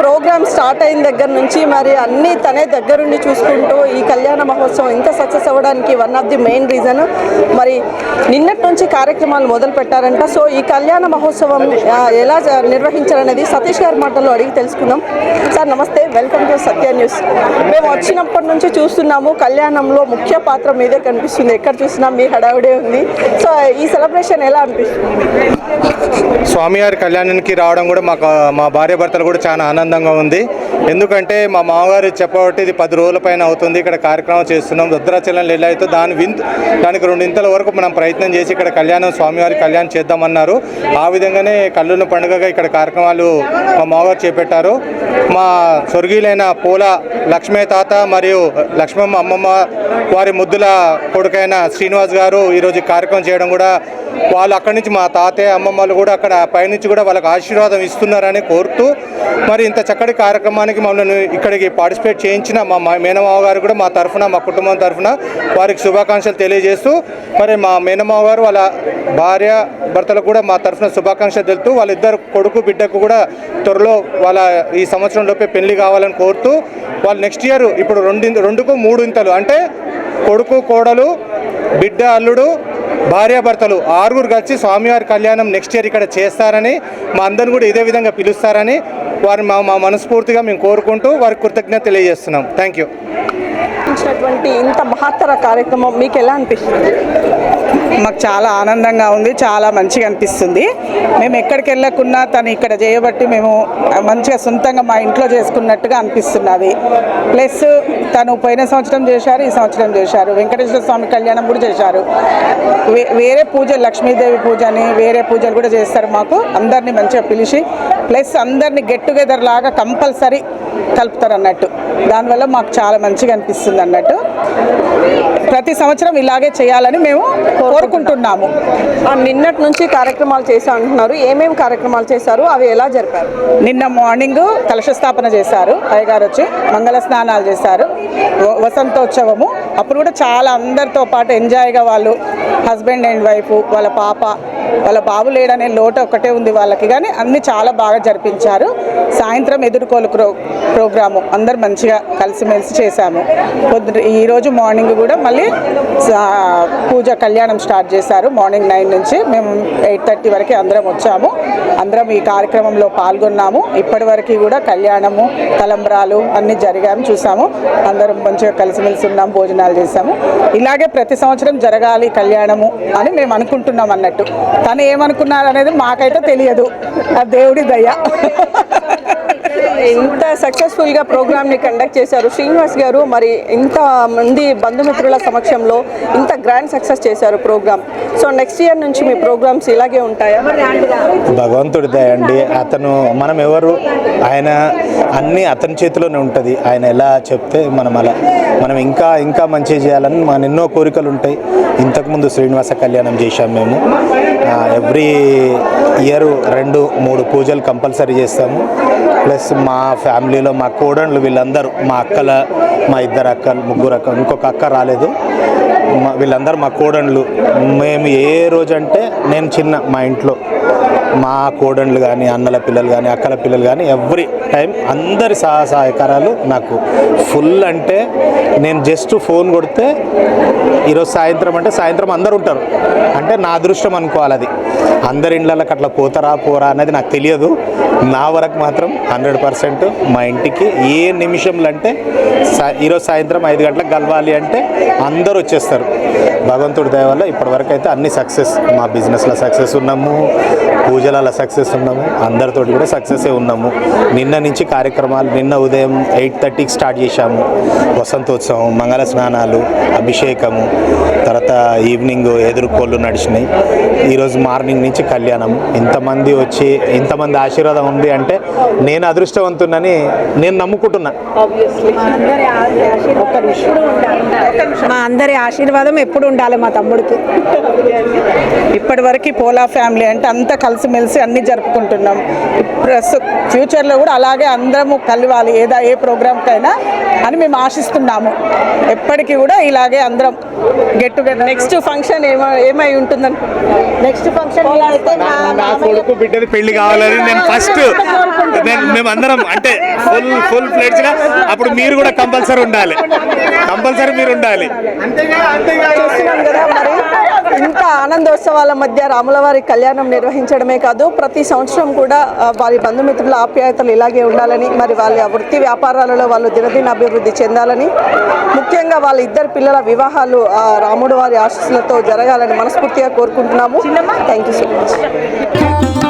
ప్రోగ్రామ్ స్టార్ట్ అయిన దగ్గర నుంచి మరి అన్నీ తనే దగ్గరుండి చూసుకుంటూ ఈ కళ్యాణ మహోత్సవం ఇంత సక్సెస్ అవ్వడానికి one of the main reason మరి నిన్నటి నుంచి కార్యక్రమాలు మొదలు పెట్టారంట. సో ఈ కళ్యాణ మహోత్సవం ఎలా నిర్వహించారనేది సతీష్ గారి మాటల్లో అడిగి తెలుసుకుందాం. సార్ నమస్తే, వెల్కమ్ టు సత్య న్యూస్. మేము వచ్చినప్పటి నుంచి చూస్తున్నాము కళ్యాణంలో ముఖ్య పాత్ర మీదే కనిపిస్తుంది, ఎక్కడ చూసినా మీ హడావిడే ఉంది. సో ఈ సెలబ్రేషన్ ఎలా అనిపిస్తుంది? స్వామివారి కళ్యాణానికి రావడం కూడా మా భార్య భర్తలు కూడా చాలా ఆనందంగా ఉంది. ఎందుకంటే మా మామగారు చెప్పబట్టి ఇది 10 రోజుల పైన అవుతుంది ఇక్కడ కార్యక్రమం చేస్తున్నాం. భద్రాచలంలో ఎలా అయితే దానికి 2 ఇంతల వరకు మనం ప్రయత్నం చేసి ఇక్కడ స్వామివారి కళ్యాణం చేద్దామన్నారు. ఆ విధంగానే కల్లుల పండుగగా ఇక్కడ కార్యక్రమాలు మా మామగారు చేపట్టారు. మా స్వర్గీయులైన పోల లక్ష్మీ తాత మరియు లక్ష్మమ్మ అమ్మమ్మ వారి ముద్దుల కొడుకైన శ్రీనివాస్ గారు ఈరోజు కార్యక్రమం చేయడం కూడా వాళ్ళు అక్కడి నుంచి మా తాతయ్య అమ్మమ్మలు కూడా అక్కడ పైనుంచి కూడా వాళ్ళకి ఆశీర్వాదం ఇస్తున్నారని కోరుతూ మరి ఇంత చక్కటి కార్యక్రమానికి మమ్మల్ని ఇక్కడికి పార్టిసిపేట్ చేయించిన మా మేనమావ గారు కూడా మా తరఫున, మా కుటుంబం తరఫున వారికి శుభాకాంక్షలు తెలియజేస్తూ, మరి మా మేనమావ గారు వాళ్ళ భార్య భర్తలకు కూడా మా తరఫున శుభాకాంక్షలు తెలుపుతూ, వాళ్ళిద్దరు కొడుకు బిడ్డకు కూడా త్వరలో వాళ్ళ ఈ సంవత్సరంలోపే పెళ్లి కావాలని కోరుతూ, వాళ్ళు నెక్స్ట్ ఇయర్ ఇప్పుడు 2కు 3 ఇంతలు అంటే కొడుకు కోడలు బిడ్డ అల్లుడు భార్యాభర్తలు 6 కలిసి స్వామివారి కళ్యాణం నెక్స్ట్ ఇయర్ ఇక్కడ చేస్తారని, మా అందరిని కూడా ఇదే విధంగా పిలుస్తారని వారు మా మనస్ఫూర్తిగా మేము కోరుకుంటూ వారికి కృతజ్ఞత తెలియజేస్తున్నాం. Thank you. ఇంత మహత్తర కార్యక్రమం మీకు ఎలా అనిపిస్తుంది? మాకు చాలా ఆనందంగా ఉంది, చాలా మంచిగా అనిపిస్తుంది. మేము ఎక్కడికి వెళ్ళకున్నా తను ఇక్కడ చేయబట్టి మేము మంచిగా సొంతంగా మా ఇంట్లో చేసుకున్నట్టుగా అనిపిస్తున్నది. ప్లస్ తను పోయిన సంవత్సరం చేశారు, ఈ సంవత్సరం చేశారు. వెంకటేశ్వర స్వామి కళ్యాణం కూడా చేశారు. వేరే పూజలు, లక్ష్మీదేవి పూజ అని వేరే పూజలు కూడా చేస్తారు. మాకు అందరినీ మంచిగా పిలిచి ప్లస్ అందరినీ గెట్ టుగెదర్ లాగా కంపల్సరీ కలుపుతారు అన్నట్టు. దానివల్ల మాకు చాలా మంచిగా అనిపిస్తుంది అన్నట్టు. ప్రతి సంవత్సరం ఇలాగే చేయాలని మేము కోరుకుంటున్నాము. నిన్నటి నుంచి కార్యక్రమాలు చేశా అంటున్నారు. ఏమేమి కార్యక్రమాలు చేశారు, అవి ఎలా జరిపారు? నిన్న మార్నింగ్ కలశ స్థాపన చేశారు, అయ్యగారు వచ్చి మంగళ స్నానాలు చేశారు, వసంతోత్సవము. అప్పుడు కూడా చాలా అందరితో పాటు ఎంజాయ్గా వాళ్ళు హస్బెండ్ అండ్ వైఫ్, వాళ్ళ పాప, వాళ్ళ బాబు లేడనే లోటు ఒకటే ఉంది వాళ్ళకి, కానీ అన్నీ చాలా బాగా జరిపించారు. సాయంత్రం ఎదుర్కోలు ప్రోగ్రాము అందరు మంచిగా కలిసిమెలిసి చేశాము. ఈరోజు మార్నింగ్ కూడా మళ్ళీ పూజ కళ్యాణం స్టార్ట్ చేశారు. మార్నింగ్ 9 నుంచి మేము 8:30 వరకు అందరం వచ్చాము. అందరం ఈ కార్యక్రమంలో పాల్గొన్నాము. ఇప్పటి వరకు కూడా కళ్యాణము, తలంబ్రాలు అన్నీ జరిగాము, చూసాము. అందరం మంచిగా కలిసిమెలిసి ఉన్నాం, భోజనాలు చేశాము. ఇలాగే ప్రతి సంవత్సరం జరగాలి కళ్యాణము అని మేము అనుకుంటున్నాం అన్నట్టు. తను ఏమనుకున్నారు అనేది మాకైతే తెలియదు, ఆ దేవుడి దయ. ఇంత సక్సెస్ఫుల్గా ప్రోగ్రామ్ని కండక్ట్ చేశారు శ్రీనివాస్ గారు. మరి ఇంత మంది బంధుమిత్రుల సమక్షంలో ఇంత గ్రాండ్ సక్సెస్ చేశారు ప్రోగ్రామ్. సో నెక్స్ట్ ఇయర్ నుంచి మీ ప్రోగ్రామ్స్ ఇలాగే ఉంటాయా? భగవంతుడి దయ అండి. అతను మనం ఎవరు, ఆయన అన్నీ అతని చేతిలోనే ఉంటుంది. ఆయన ఎలా చెప్తే మనం ఇంకా మంచి చేయాలని మన ఎన్నో కోరికలు ఉంటాయి. ఇంతకుముందు శ్రీనివాస కళ్యాణం చేశాం మేము. ఎవ్రీ ఇయర్ 2-3 పూజలు కంపల్సరీ చేస్తాము. ప్లస్ మా ఫ్యామిలీలో మా కోడళ్ళు వీళ్ళందరూ, మా మా 2 అక్కలు, 3 అక్కలు, ఇంకొక అక్క రాలేదు, వీళ్ళందరూ మా కోడళ్ళు. మేము ఏ రోజు అంటే నేను చిన్న మా ఇంట్లో మా కోడళ్ళు కానీ, అన్నల పిల్లలు కానీ, అక్కల పిల్లలు కానీ ఎవ్రీ టైం అందరి సహాయకారాలు నాకు ఫుల్. అంటే నేను జస్ట్ ఫోన్ కొడితే ఈరోజు సాయంత్రం అంటే సాయంత్రం అందరు ఉంటారు అంటే నా అదృష్టం అనుకోవాలి. అది అందరి ఇళ్ళకి అట్లా పోరా అనేది నాకు తెలియదు. నా వరకు మాత్రం 100% మా ఇంటికి ఏ నిమిషంలో అంటే ఈరోజు సాయంత్రం 5 గంటలకు కలవాలి అంటే అందరూ వచ్చేస్తారు. భగవంతుడి దయ వల్ల ఇప్పటివరకు అయితే అన్ని సక్సెస్. మా బిజినెస్లో సక్సెస్ ఉన్నాము, పూజలలో సక్సెస్ ఉన్నాము, అందరితోటి కూడా సక్సెసే ఉన్నాము. నిన్న నుంచి కార్యక్రమాలు, నిన్న ఉదయం 8:30కి స్టార్ట్ చేశాము. వసంతోత్సవం, మంగళ స్నానాలు, అభిషేకము, తర్వాత ఈవినింగ్ ఎదుర్కోళ్ళు నడిచినాయి. ఈరోజు మార్నింగ్ నుంచి కళ్యాణం. ఇంతమంది వచ్చి ఇంతమంది ఆశీర్వాదం ఉంది అంటే నేను అదృష్టవంతునని నేను నమ్ముకుంటున్నా. మా అందరి ఆశీర్వాదం ఎప్పుడు ఉండాలి మా తమ్ముడికి. ఇప్పటి పోలా ఫ్యామిలీ అంటే అంతా కలిసిమెలిసి అన్నీ జరుపుకుంటున్నాం. ఫ్యూచర్లో కూడా అలాగే అందరము కలవాలి ఏ ప్రోగ్రామ్కైనా అని మేము ఆశిస్తున్నాము. ఎప్పటికీ కూడా ఇలాగే అందరం గెట్ టుగెదర్. నెక్స్ట్ ఫంక్షన్ ఏమై ఉంటుందని? నెక్స్ట్ ఫంక్షన్ నా కొడుకు బిడ్డది పెళ్లి కావాలని నేను ఫస్ట్ మేమందరం అంటే ఫుల్ ఫ్లెడ్జ్గా. అప్పుడు మీరు కూడా కంపల్సరీ ఉండాలి, మీరు ఉండాలి. చూస్తున్నాం కదా, మరి ఇంత ఆనందోత్సవాల మధ్య రాములవారి కళ్యాణం నిర్వహించడమే కాదు, ప్రతి సంవత్సరం కూడా వారి బంధుమిత్రుల ఆప్యాయతలు ఇలాగే ఉండాలని, మరి వాళ్ళ వృత్తి వ్యాపారాలలో వాళ్ళు దినదిన అభివృద్ధి చెందాలని, ముఖ్యంగా వాళ్ళ 2 పిల్లల వివాహాలు రాముడు వారి ఆశీస్సులతో జరగాలని మనస్ఫూర్తిగా కోరుకుంటున్నాము. Thank you so much.